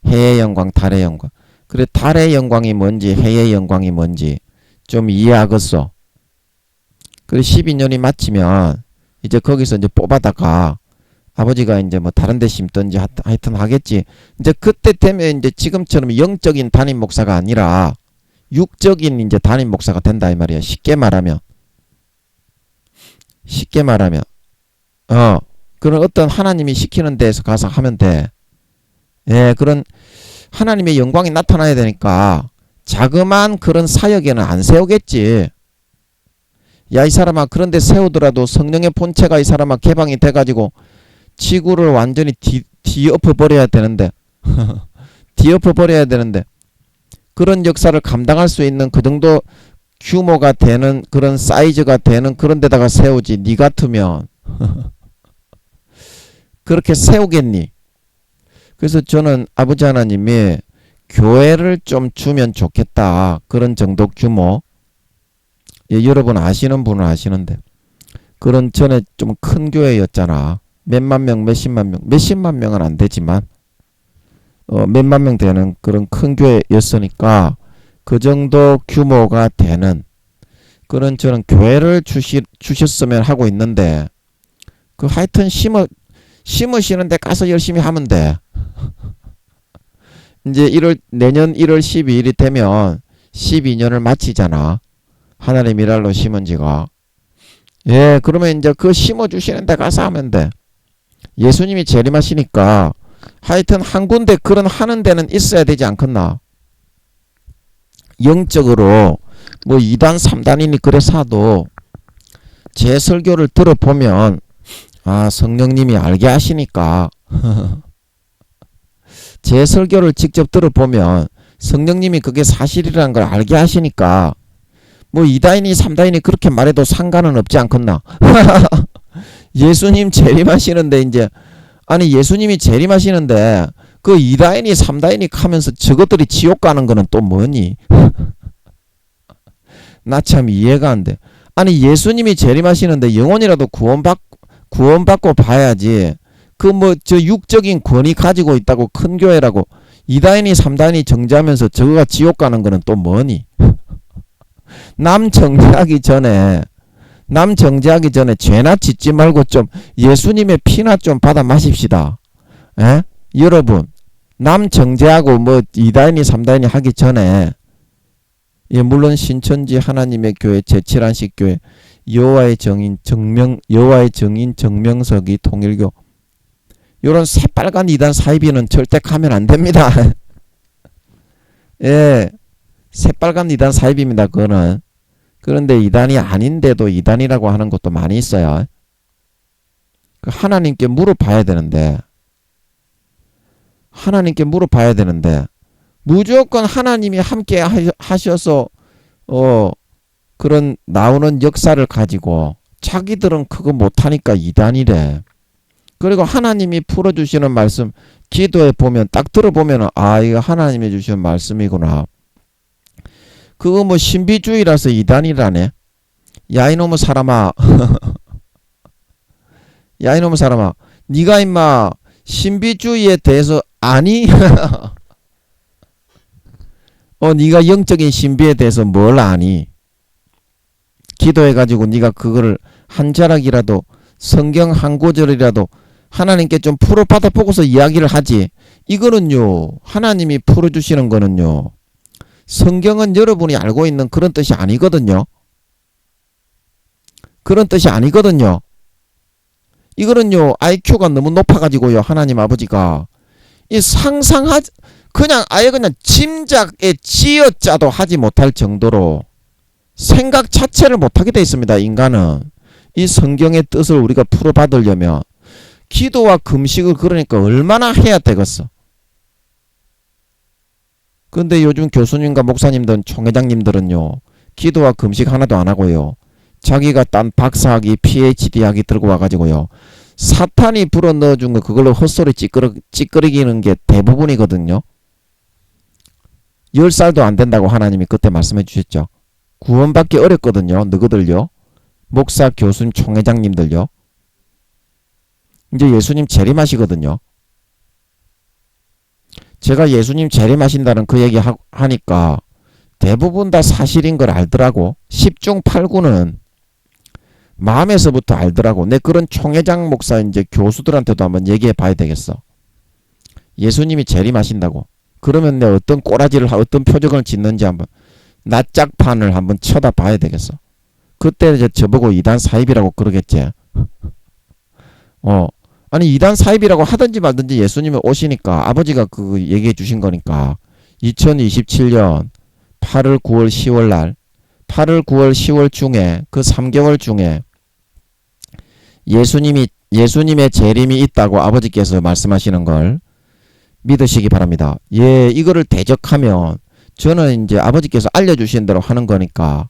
해의 영광 달의 영광. 그래 달의 영광이 뭔지 해의 영광이 뭔지 좀 이해하겠어. 그래 12년이 마치면 이제 거기서 이제 뽑아다가 아버지가 이제 뭐 다른 데 심든지 하여튼 하겠지. 이제 그때 되면 이제 지금처럼 영적인 담임 목사가 아니라 육적인 이제 담임 목사가 된다 이 말이야. 쉽게 말하면 그런 어떤 하나님이 시키는 데에서 가서 하면 돼. 그런 하나님의 영광이 나타나야 되니까 자그마한 그런 사역에는 안 세우겠지. 야 이 사람아 그런데 세우더라도 성령의 본체가 이 사람아 개방이 돼가지고 지구를 완전히 뒤엎어버려야 되는데 뒤엎어버려야 되는데 그런 역사를 감당할 수 있는 그 정도 규모가 되는 그런 사이즈가 되는 그런 데다가 세우지. 니 같으면 그렇게 세우겠니? 그래서 저는 아버지 하나님이 교회를 좀 주면 좋겠다. 그런 정도 규모. 여러분 아시는 분은 아시는데 그런 전에 좀 큰 교회였잖아. 몇만 명, 몇십만 명은 안 되지만 몇만 명 되는 그런 큰 교회였으니까 그 정도 규모가 되는 그런 저는 교회를 주셨으면 하고 있는데 그 하여튼 심으시는 데 가서 열심히 하면 돼. 이제 내년 1월 12일이 되면 12년을 마치잖아. 하나님 일할로 심은 지가. 그러면 이제 그 심어주시는 데 가서 하면 돼. 예수님이 재림하시니까 하여튼 한 군데 그런 하는 데는 있어야 되지 않겠나. 영적으로 뭐 2단 3단이니 그래서 하도 제 설교를 들어보면 아 성령님이 알게 하시니까 제 설교를 직접 들어보면 성령님이 그게 사실이라는 걸 알게 하시니까 뭐 2다이니 3다이니 그렇게 말해도 상관은 없지 않겠나. 예수님 재림하시는데 이제 아니 예수님이 재림하시는데 그 2다이니 3다이니 하면서 저것들이 지옥 가는 거는 또 뭐니? 나 참 이해가 안 돼. 아니 예수님이 재림하시는데 영혼이라도 구원받고 봐야지. 그 뭐 저 육적인 권위 가지고 있다고 큰 교회라고 2다이니 3다이니 정지하면서 저거가 지옥 가는 거는 또 뭐니? 남 정죄하기 전에 죄나 짓지 말고 좀 예수님의 피나 좀 받아 마십시다. 여러분 남 정죄하고 뭐 2다이니 3다이니 하기 전에 물론 신천지 하나님의 교회 제7안식 교회 여호와의 정인 정명석이 통일교 요런 새빨간 2단 사이비는 절대 가면 안 됩니다. 새빨간 2단 사이비입니다. 그거는. 그런데 2단이 아닌데도 2단이라고 하는 것도 많이 있어요. 하나님께 물어봐야 되는데 무조건 하나님이 함께 하셔서 그런 나오는 역사를 가지고 자기들은 그거 못하니까 2단이래. 그리고 하나님이 풀어주시는 말씀 기도해 보면 딱 들어보면 아 이거 하나님이 주시는 말씀이구나. 그거 뭐 신비주의라서 2단이라네. 야 이놈의 사람아 야 이놈의 사람아 니가 임마 신비주의에 대해서 아니? 니가 영적인 신비에 대해서 뭘 아니? 기도해가지고 니가 그거를 한 자락이라도 성경 한 구절이라도 하나님께 좀 풀어받아 보고서 이야기를 하지. 이거는요 하나님이 풀어주시는 거는요 성경은 여러분이 알고 있는 그런 뜻이 아니거든요. 이거는요 IQ가 너무 높아가지고요 하나님 아버지가 이 그냥 아예 그냥 짐작에 쥐어짜도 하지 못할 정도로 생각 자체를 못하게 돼 있습니다. 인간은 이 성경의 뜻을 우리가 풀어받으려면 기도와 금식을 그러니까 얼마나 해야 되겠어. 근데 요즘 교수님과 목사님들 총회장님들은요 기도와 금식 하나도 안 하고요 자기가 딴 박사학위 PhD학위 들고 와가지고요 사탄이 불어 넣어준 거 그걸로 헛소리 찌끄리기는 게 대부분이거든요. 10살도 안 된다고 하나님이 그때 말씀해 주셨죠. 구원받기 어렵거든요. 너희들요. 목사, 교수님, 총회장님들요. 이제 예수님 재림하시거든요. 제가 예수님 재림하신다는 그 얘기 하니까 대부분 다 사실인 걸 알더라고. 10중 8구는 마음에서부터 알더라고. 내 그런 총회장 목사 이제 교수들한테도 한번 얘기해 봐야 되겠어. 예수님이 재림하신다고. 그러면 내 어떤 꼬라지를 어떤 표적을 짓는지 한번 낯짝판을 한번 쳐다봐야 되겠어. 그때 이제 저보고 이단 사입이라고 그러겠지. 아니 이단 사입이라고 하든지 말든지 예수님이 오시니까 아버지가 그 얘기해 주신 거니까 2027년 8월 9월 10월 날 8월 9월 10월 중에 그 3개월 중에 예수님의 재림이 있다고 아버지께서 말씀하시는 걸 믿으시기 바랍니다. 예, 이거를 대적하면 저는 이제 아버지께서 알려주신 대로 하는 거니까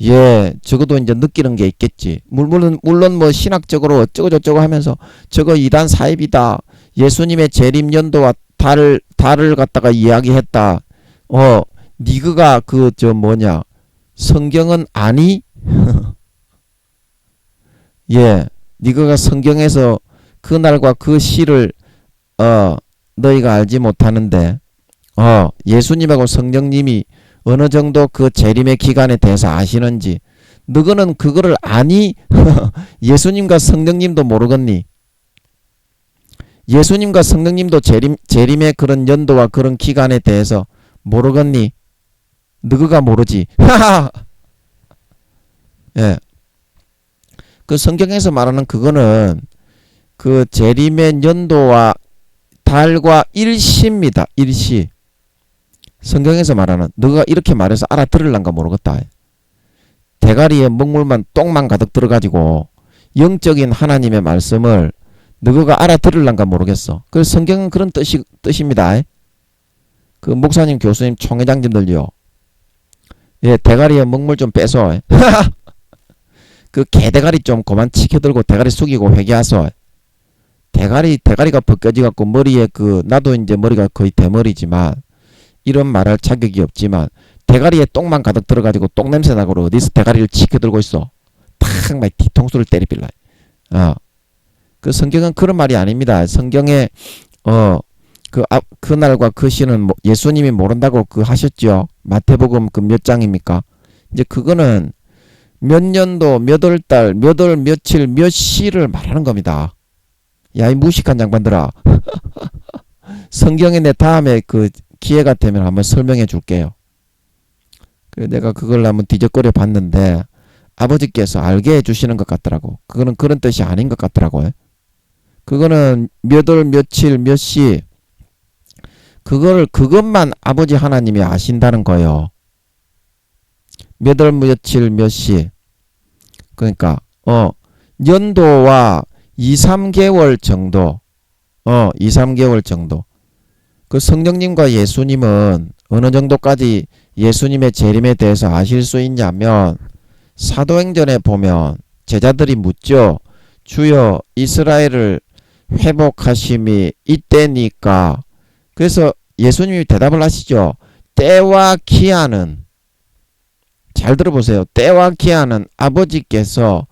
예, 적어도 이제 느끼는 게 있겠지. 물론 뭐 신학적으로 어쩌고저쩌고 하면서 저거 이단 사입이다. 예수님의 재림 연도와 달을 갖다가 이야기했다. 니그가 성경은 아니? 예, 니그가 성경에서 그 날과 그 시를 너희가 알지 못하는데 예수님하고 성령님이 어느 정도 그 재림의 기간에 대해서 아시는지 너희는 그거를 아니? 예수님과 성령님도 모르겠니? 예수님과 성령님도 재림의 그런 연도와 그런 기간에 대해서 모르겠니? 너희가 모르지. 예. 그 성경에서 말하는 그거는 그 재림의 연도와 달과 일시입니다. 일시. 성경에서 말하는 너가 이렇게 말해서 알아들을란가 모르겠다. 대가리에 먹물만 똥만 가득 들어가지고 영적인 하나님의 말씀을 너가 알아들을란가 모르겠어. 그래서 성경은 그런 뜻입니다. 그 목사님, 교수님, 총회장님들요. 예, 대가리에 먹물 좀 빼서 그 개대가리 좀 그만 치켜들고 대가리 숙이고 회개하소. 대가리가 벗겨지갖고 머리에 나도 이제 머리가 거의 대머리지만 이런 말할 자격이 없지만 대가리에 똥만 가득 들어가지고 똥냄새 나고 어디서 대가리를 치켜들고 있어. 탁 막 뒤통수를 때리빌라. 그 성경은 그런 말이 아닙니다. 성경에 그날과 그 시는 예수님이 모른다고 하셨죠. 마태복음 몇 장입니까? 이제 그거는 몇 년도, 몇 월 달, 몇 월, 며칠, 몇 시를 말하는 겁니다. 야, 이 무식한 장반들아. 성경에 내 다음에 기회가 되면 한번 설명해 줄게요. 그래서 내가 그걸 한번 뒤적거려 봤는데 아버지께서 알게 해주시는 것 같더라고. 그거는 그런 뜻이 아닌 것 같더라고요. 그거는 몇 월, 며칠, 몇 시 그것만 아버지 하나님이 아신다는 거예요. 몇 월, 며칠, 몇 시. 그러니까 연도와 2, 3개월 정도. 2, 3개월 정도. 그 성령님과 예수님은 어느 정도까지 예수님의 재림에 대해서 아실 수 있냐면 사도행전에 보면 제자들이 묻죠. 주여 이스라엘을 회복하심이 이때니까. 그래서 예수님이 대답을 하시죠. 때와 기한은 잘 들어보세요. 때와 기한은 아버지께서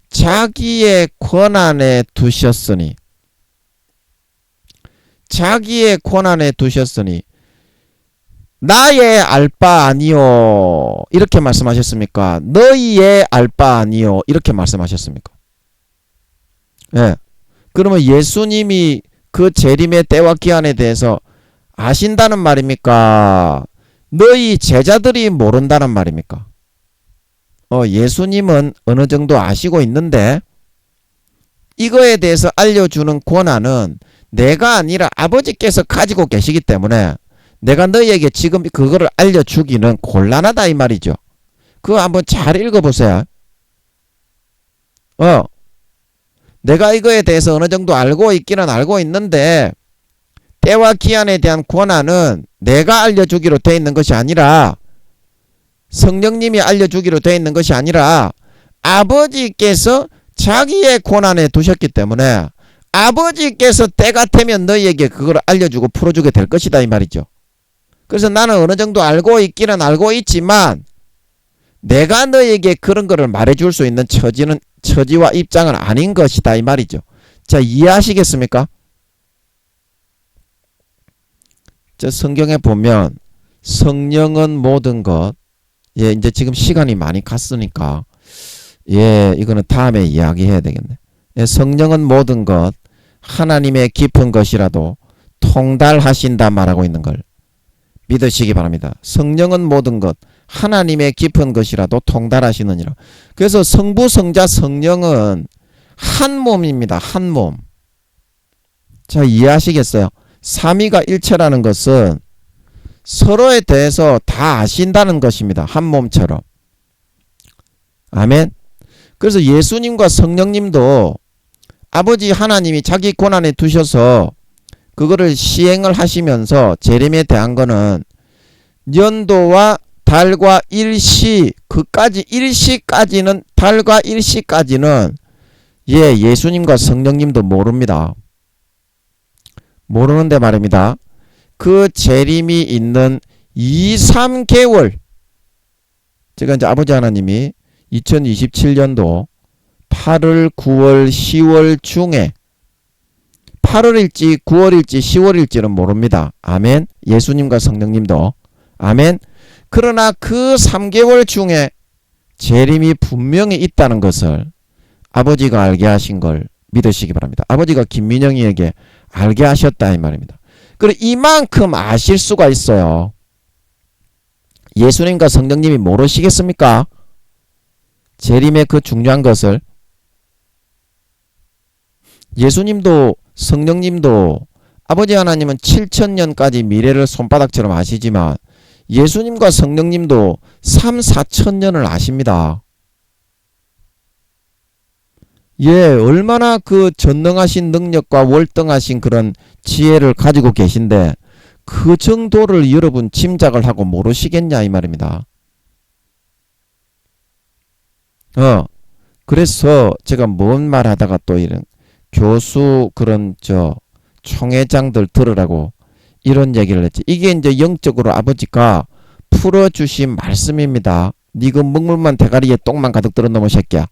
자기의 권한에 두셨으니 나의 알 바 아니요 이렇게 말씀하셨습니까? 너희의 알 바 아니요 이렇게 말씀하셨습니까? 예. 그러면 예수님이 그 재림의 때와 기한에 대해서 아신다는 말입니까? 너희 제자들이 모른다는 말입니까? 예수님은 어느 정도 아시고 있는데 이거에 대해서 알려주는 권한은 내가 아니라 아버지께서 가지고 계시기 때문에 내가 너희에게 지금 그거를 알려주기는 곤란하다 이 말이죠. 그거 한번 잘 읽어보세요. 내가 이거에 대해서 어느 정도 알고 있기는 알고 있는데 때와 기한에 대한 권한은 내가 알려주기로 돼 있는 것이 아니라 성령님이 알려주기로 돼 있는 것이 아니라 아버지께서 자기의 권한에 두셨기 때문에 아버지께서 때가 되면 너희에게 그걸 알려주고 풀어주게 될 것이다 이 말이죠. 그래서 나는 어느 정도 알고 있기는 알고 있지만 내가 너희에게 그런 거를 말해줄 수 있는 처지와 입장은 아닌 것이다 이 말이죠. 자, 이해하시겠습니까? 저 성경에 보면 성령은 모든 것, 예, 이제 지금 시간이 많이 갔으니까 예, 이거는 다음에 이야기해야 되겠네. 예, 성령은 모든 것, 하나님의 깊은 것이라도 통달하신다 말하고 있는 걸 믿으시기 바랍니다. 성령은 모든 것, 하나님의 깊은 것이라도 통달하시느니라. 그래서 성부, 성자, 성령은 한 몸입니다. 한 몸. 자, 이해하시겠어요? 삼위가 일체라는 것은 서로에 대해서 다 아신다는 것입니다. 한 몸처럼. 아멘. 그래서 예수님과 성령님도 아버지 하나님이 자기 권한에 두셔서 그거를 시행을 하시면서 재림에 대한 거는 연도와 달과 일시, 그까지 일시까지는, 달과 일시까지는 예, 예수님과 성령님도 모릅니다. 모르는데 말입니다. 그 재림이 있는 2, 3개월, 제가 이제 아버지 하나님이 2027년도 8월, 9월, 10월 중에 8월일지 9월일지 10월일지는 모릅니다. 아멘. 예수님과 성령님도. 아멘. 그러나 그 3개월 중에 재림이 분명히 있다는 것을 아버지가 알게 하신 걸 믿으시기 바랍니다. 아버지가 김민영이에게 알게 하셨다 이 말입니다. 그리고 이만큼 아실 수가 있어요. 예수님과 성령님이 모르시겠습니까? 재림의 그 중요한 것을. 예수님도 성령님도 아버지 하나님은 7천년까지 미래를 손바닥처럼 아시지만 예수님과 성령님도 3, 4천년을 아십니다. 예, 얼마나 그 전능하신 능력과 월등하신 그런 지혜를 가지고 계신데 그 정도를 여러분 짐작을 하고 모르시겠냐 이 말입니다. 그래서 제가 뭔 말 하다가 또 이런 교수 그런 총회장들 들으라고 이런 얘기를 했지. 이게 이제 영적으로 아버지가 풀어주신 말씀입니다. 니 그 먹물만 대가리에 똥만 가득 들은 놈의 새끼야.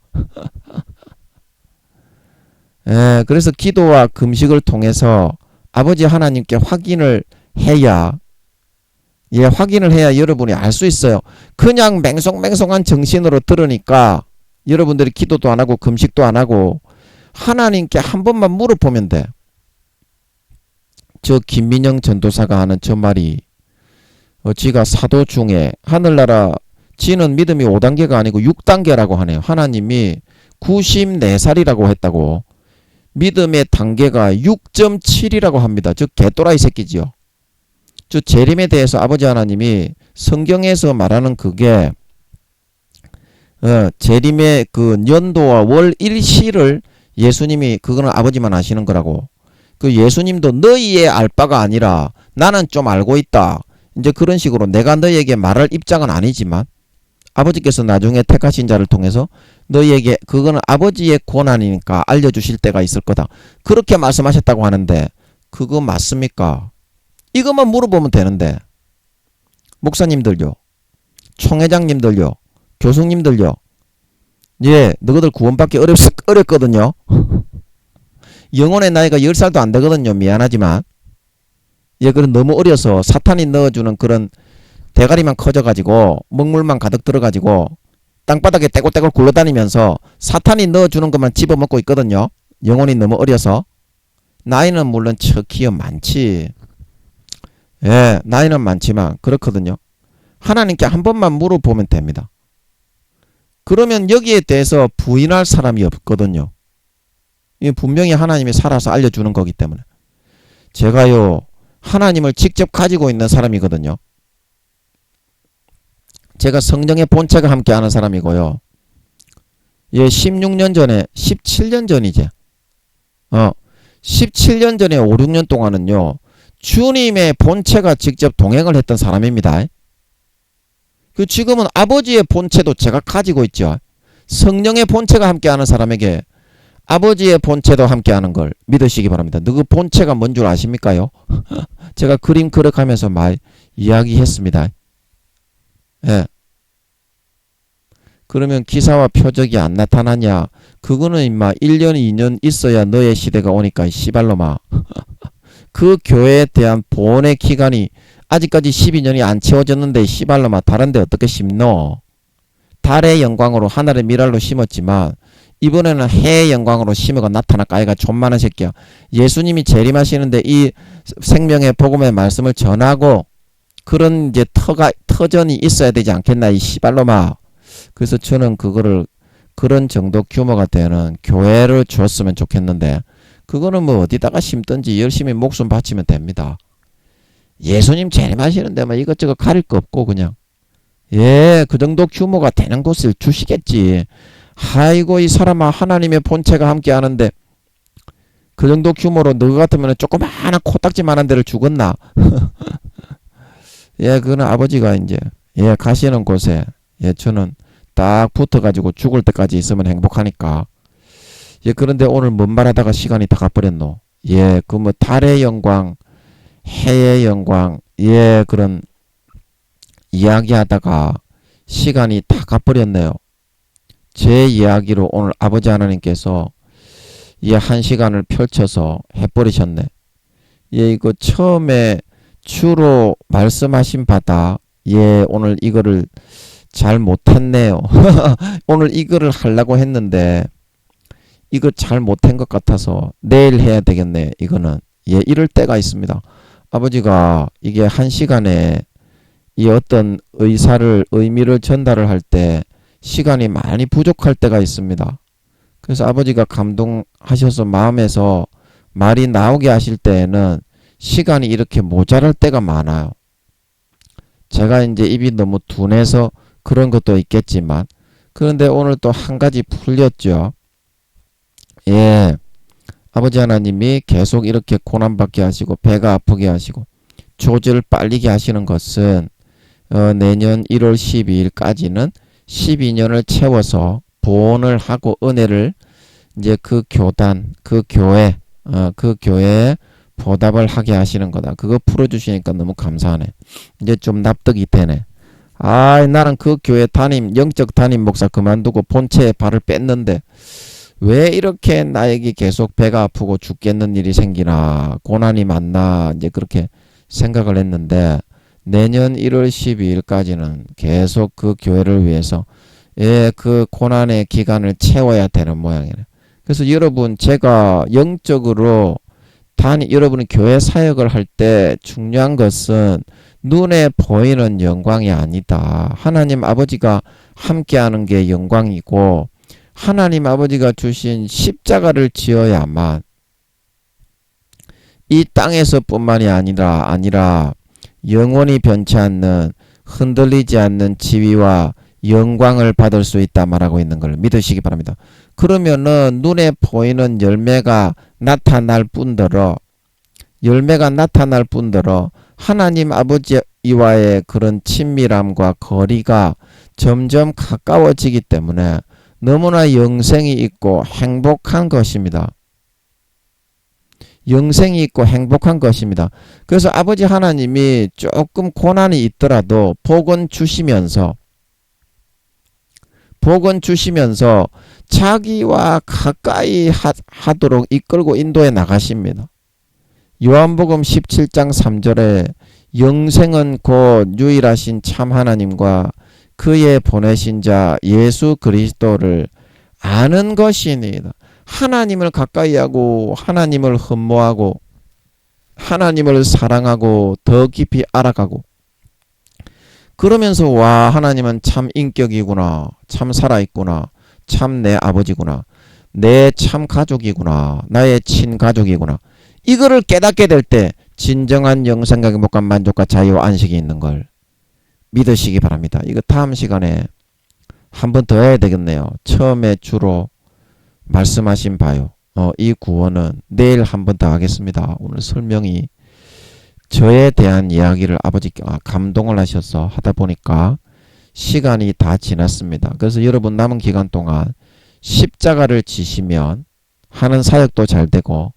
예, 그래서 기도와 금식을 통해서 아버지 하나님께 확인을 해야 여러분이 알 수 있어요. 그냥 맹송맹송한 정신으로 들으니까 여러분들이 기도도 안 하고 금식도 안 하고 하나님께 한 번만 물어보면 돼. 저 김민영 전도사가 하는 저 말이 지가 사도 중에 하늘나라 지는 믿음이 5단계가 아니고 6단계라고 하네요. 하나님이 94살이라고 했다고. 믿음의 단계가 6.7이라고 합니다. 저 개또라이 새끼지요. 저 재림에 대해서 아버지 하나님이 성경에서 말하는 그게 재림의 그 연도와 월 일시를 예수님이 그거는 아버지만 아시는 거라고. 그 예수님도 너희의 알 바가 아니라 나는 좀 알고 있다. 이제 그런 식으로 내가 너희에게 말할 입장은 아니지만 아버지께서 나중에 택하신 자를 통해서 너희에게 그거는 아버지의 권한이니까 알려주실 때가 있을 거다. 그렇게 말씀하셨다고 하는데 그거 맞습니까? 이것만 물어보면 되는데 목사님들요, 총회장님들요, 교수님들요, 예, 너희들 구원받기 어렵거든요. 영혼의 나이가 10살도 안 되거든요. 미안하지만. 예, 그런 너무 어려서 사탄이 넣어주는 그런 대가리만 커져가지고 먹물만 가득 들어가지고 땅바닥에 떼굴떼굴 굴러다니면서 사탄이 넣어주는 것만 집어먹고 있거든요. 영혼이 너무 어려서. 나이는 물론 척히요 많지. 예, 나이는 많지만 그렇거든요. 하나님께 한 번만 물어보면 됩니다. 그러면 여기에 대해서 부인할 사람이 없거든요. 이 분명히 하나님이 살아서 알려주는 거기 때문에. 제가요, 하나님을 직접 가지고 있는 사람이거든요. 제가 성령의 본체가 함께하는 사람이고요. 예, 16년 전에, 17년 전이제. 17년 전에 5, 6년 동안은요, 주님의 본체가 직접 동행을 했던 사람입니다. 그 지금은 아버지의 본체도 제가 가지고 있죠. 성령의 본체가 함께하는 사람에게 아버지의 본체도 함께하는 걸 믿으시기 바랍니다. 그 본체가 뭔 줄 아십니까요? 제가 그림 그려가면서 말 이야기했습니다. 예. 그러면 기사와 표적이 안 나타나냐? 그거는 임마 1년 2년 있어야 너의 시대가 오니까 씨발로마. 그 교회에 대한 보온의 기간이 아직까지 12년이 안 채워졌는데 씨발로마 다른데 어떻게 심노? 달의 영광으로 하늘의 미랄로 심었지만 이번에는 해의 영광으로 심어가 나타날까? 아이가 존만한 새끼야. 예수님이 재림하시는데 이 생명의 복음의 말씀을 전하고 그런 이제 터전이 있어야 되지 않겠나 이 씨발로마. 그래서 저는 그거를 그런 정도 규모가 되는 교회를 줬으면 좋겠는데 그거는 뭐 어디다가 심든지 열심히 목숨 바치면 됩니다. 예수님 재림하시는데 뭐 이것저것 가릴 거 없고 그냥 예, 그 정도 규모가 되는 곳을 주시겠지. 아이고 이 사람아 하나님의 본체가 함께 하는데 그 정도 규모로 너 같으면 조그마한 코딱지만한 데를 주겠나? 예, 그거는 아버지가 이제 예 가시는 곳에 예 저는 딱 붙어가지고 죽을 때까지 있으면 행복하니까. 예, 그런데 오늘 뭔 말하다가 시간이 다 가버렸노. 예, 그 뭐 달의 영광, 해의 영광, 예, 그런 이야기하다가 시간이 다 가버렸네요. 제 이야기로 오늘 아버지 하나님께서 예, 1시간을 펼쳐서 해버리셨네. 예, 이거 처음에 주로 말씀하신 바다, 예, 오늘 이거를 잘 못했네요. 오늘 이거를 하려고 했는데 이거 잘 못한 것 같아서 내일 해야 되겠네. 이거는 예, 이럴 때가 있습니다. 아버지가 이게 1시간에 이 어떤 의미를 전달을 할 때 시간이 많이 부족할 때가 있습니다. 그래서 아버지가 감동하셔서 마음에서 말이 나오게 하실 때에는 시간이 이렇게 모자랄 때가 많아요. 제가 이제 입이 너무 둔해서 그런 것도 있겠지만 그런데 오늘 또 한 가지 풀렸죠. 예, 아버지 하나님이 계속 이렇게 고난받게 하시고 배가 아프게 하시고 조절 빨리게 하시는 것은 내년 1월 12일까지는 12년을 채워서 보온을 하고 은혜를 이제 그 교단, 그 교회에 보답을 하게 하시는 거다. 그거 풀어주시니까 너무 감사하네. 이제 좀 납득이 되네. 아, 나는 그 교회 영적 담임 목사 그만두고 본체에 발을 뺐는데 왜 이렇게 나에게 계속 배가 아프고 죽겠는 일이 생기나 고난이 많나 이제 그렇게 생각을 했는데 내년 1월 12일까지는 계속 그 교회를 위해서 예, 그 고난의 기간을 채워야 되는 모양이네. 그래서 여러분 제가 영적으로 여러분이 교회 사역을 할 때 중요한 것은 눈에 보이는 영광이 아니다. 하나님 아버지가 함께하는 게 영광이고 하나님 아버지가 주신 십자가를 지어야만 이 땅에서 뿐만이 아니라 영원히 변치 않는 흔들리지 않는 지위와 영광을 받을 수 있다 말하고 있는 걸 믿으시기 바랍니다. 그러면은 눈에 보이는 열매가 나타날 뿐더러 하나님 아버지와의 그런 친밀함과 거리가 점점 가까워지기 때문에 너무나 영생이 있고 행복한 것입니다. 영생이 있고 행복한 것입니다. 그래서 아버지 하나님이 조금 고난이 있더라도 복은 주시면서 자기와 가까이 하도록 이끌고 인도해 나가십니다. 요한복음 17장 3절에 영생은 곧 유일하신 참 하나님과 그의 보내신 자 예수 그리스도를 아는 것이니이다. 하나님을 가까이 하고 하나님을 흠모하고 하나님을 사랑하고 더 깊이 알아가고 그러면서 와 하나님은 참 인격이구나, 참 살아있구나, 참 내 아버지구나. 내 참 가족이구나. 나의 친가족이구나. 이거를 깨닫게 될 때 진정한 영생과 행복과 만족과 자유와 안식이 있는 걸 믿으시기 바랍니다. 이거 다음 시간에 한 번 더 해야 되겠네요. 처음에 주로 말씀하신 바요. 이 구원은 내일 한 번 더 하겠습니다. 오늘 설명이 저에 대한 이야기를 아버지께 감동을 하셔서 하다 보니까 시간이 다 지났습니다. 그래서 여러분 남은 기간 동안 십자가를 지시면 하는 사역도 잘 되고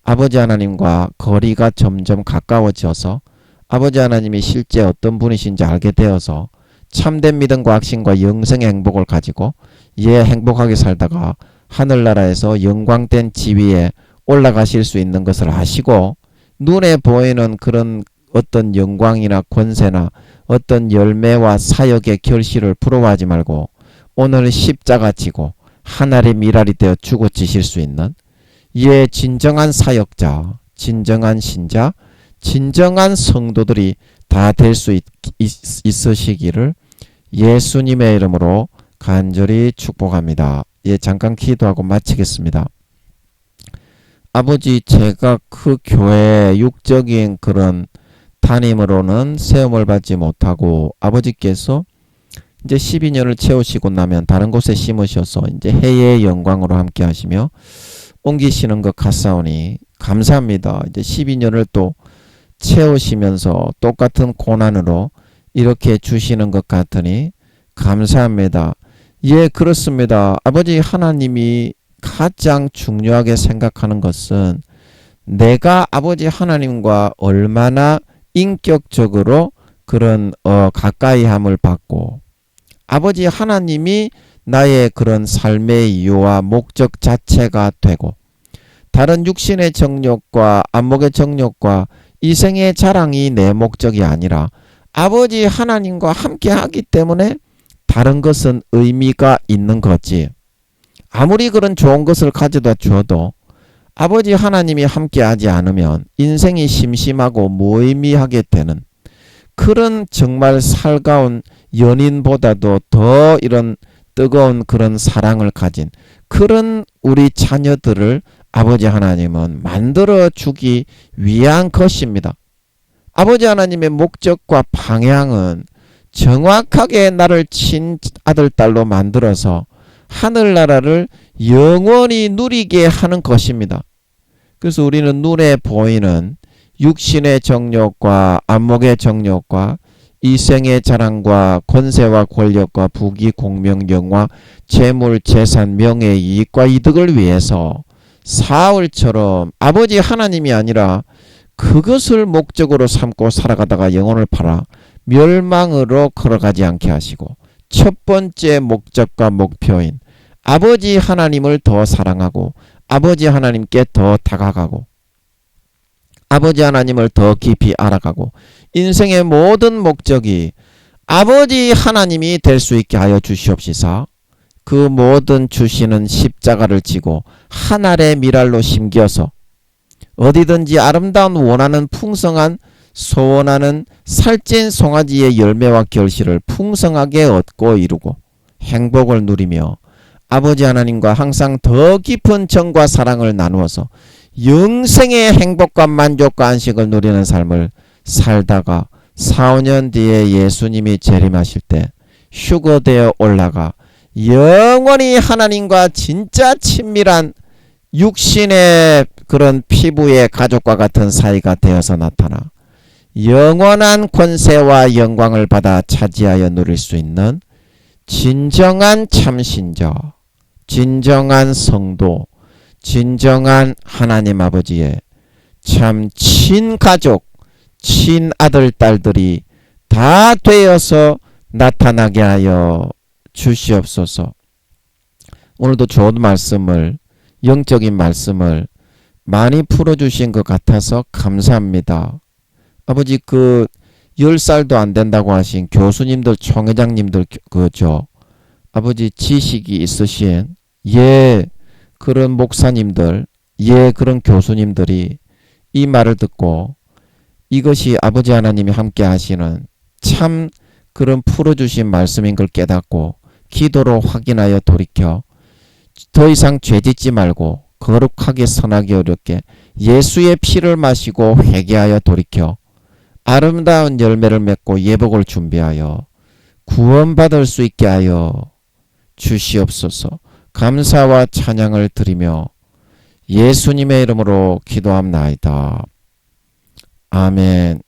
아버지 하나님과 거리가 점점 가까워져서 아버지 하나님이 실제 어떤 분이신지 알게 되어서 참된 믿음과 확신과 영생의 행복을 가지고 행복하게 살다가 하늘나라에서 영광된 지위에 올라가실 수 있는 것을 아시고 눈에 보이는 그런 어떤 영광이나 권세나 어떤 열매와 사역의 결실을 부러워하지 말고 오늘 십자가 지고 하늘의 미랄이 되어 주고 지실 수 있는 진정한 사역자, 진정한 신자, 진정한 성도들이 다 될 수 있으시기를 예수님의 이름으로 간절히 축복합니다. 잠깐 기도하고 마치겠습니다. 아버지, 제가 그 교회의 육적인 그런 담임으로는 세움을 받지 못하고 아버지께서 이제 12년을 채우시고 나면 다른 곳에 심으셔서 이제 해의 영광으로 함께 하시며 옮기시는 것 같사오니 감사합니다. 이제 12년을 또 채우시면서 똑같은 고난으로 이렇게 주시는 것 같으니 감사합니다. 그렇습니다. 아버지 하나님이 가장 중요하게 생각하는 것은 내가 아버지 하나님과 얼마나 인격적으로 그런 가까이함을 받고 아버지 하나님이 나의 그런 삶의 이유와 목적 자체가 되고 다른 육신의 정욕과 안목의 정욕과 이생의 자랑이 내 목적이 아니라 아버지 하나님과 함께 하기 때문에 다른 것은 의미가 있는 거지. 아무리 그런 좋은 것을 가져다 주어도 아버지 하나님이 함께 하지 않으면 인생이 심심하고 무의미하게 되는 그런 정말 살가운 연인보다도 더 이런 뜨거운 그런 사랑을 가진 그런 우리 자녀들을 아버지 하나님은 만들어 주기 위한 것입니다. 아버지 하나님의 목적과 방향은 정확하게 나를 친아들 딸로 만들어서 하늘나라를 영원히 누리게 하는 것입니다. 그래서 우리는 눈에 보이는 육신의 정욕과 안목의 정욕과 이생의 자랑과 권세와 권력과 부귀 공명 영화 재물 재산 명예 이익과 이득을 위해서 사울처럼 아버지 하나님이 아니라 그것을 목적으로 삼고 살아가다가 영혼을 팔아 멸망으로 걸어가지 않게 하시고 첫 번째 목적과 목표인 아버지 하나님을 더 사랑하고 아버지 하나님께 더 다가가고 아버지 하나님을 더 깊이 알아가고 인생의 모든 목적이 아버지 하나님이 될 수 있게 하여 주시옵시사. 그 모든 주시는 십자가를 지고 하늘의 미랄로 심겨서 어디든지 아름다운 원하는 풍성한 소원하는 살찐 송아지의 열매와 결실을 풍성하게 얻고 이루고 행복을 누리며 아버지 하나님과 항상 더 깊은 정과 사랑을 나누어서 영생의 행복과 만족과 안식을 누리는 삶을 살다가 4, 5년 뒤에 예수님이 재림하실 때 휴거되어 올라가 영원히 하나님과 진짜 친밀한 육신의 그런 피부의 가족과 같은 사이가 되어서 나타나 영원한 권세와 영광을 받아 차지하여 누릴 수 있는 진정한 참신자, 진정한 성도, 진정한 하나님 아버지의 참 친가족, 친아들 딸들이 다 되어서 나타나게 하여 주시옵소서. 오늘도 좋은 말씀을, 영적인 말씀을 많이 풀어주신 것 같아서 감사합니다. 아버지, 10살도 안 된다고 하신 교수님들, 총회장님들, 아버지 지식이 있으신 그런 목사님들, 그런 교수님들이 이 말을 듣고 이것이 아버지 하나님이 함께 하시는 참 그런 풀어주신 말씀인 걸 깨닫고 기도로 확인하여 돌이켜 더 이상 죄짓지 말고 거룩하게 선하게 어렵게 예수의 피를 마시고 회개하여 돌이켜 아름다운 열매를 맺고 예복을 준비하여 구원받을 수 있게 하여 주시옵소서. 감사와 찬양을 드리며 예수님의 이름으로 기도합나이다. 아멘.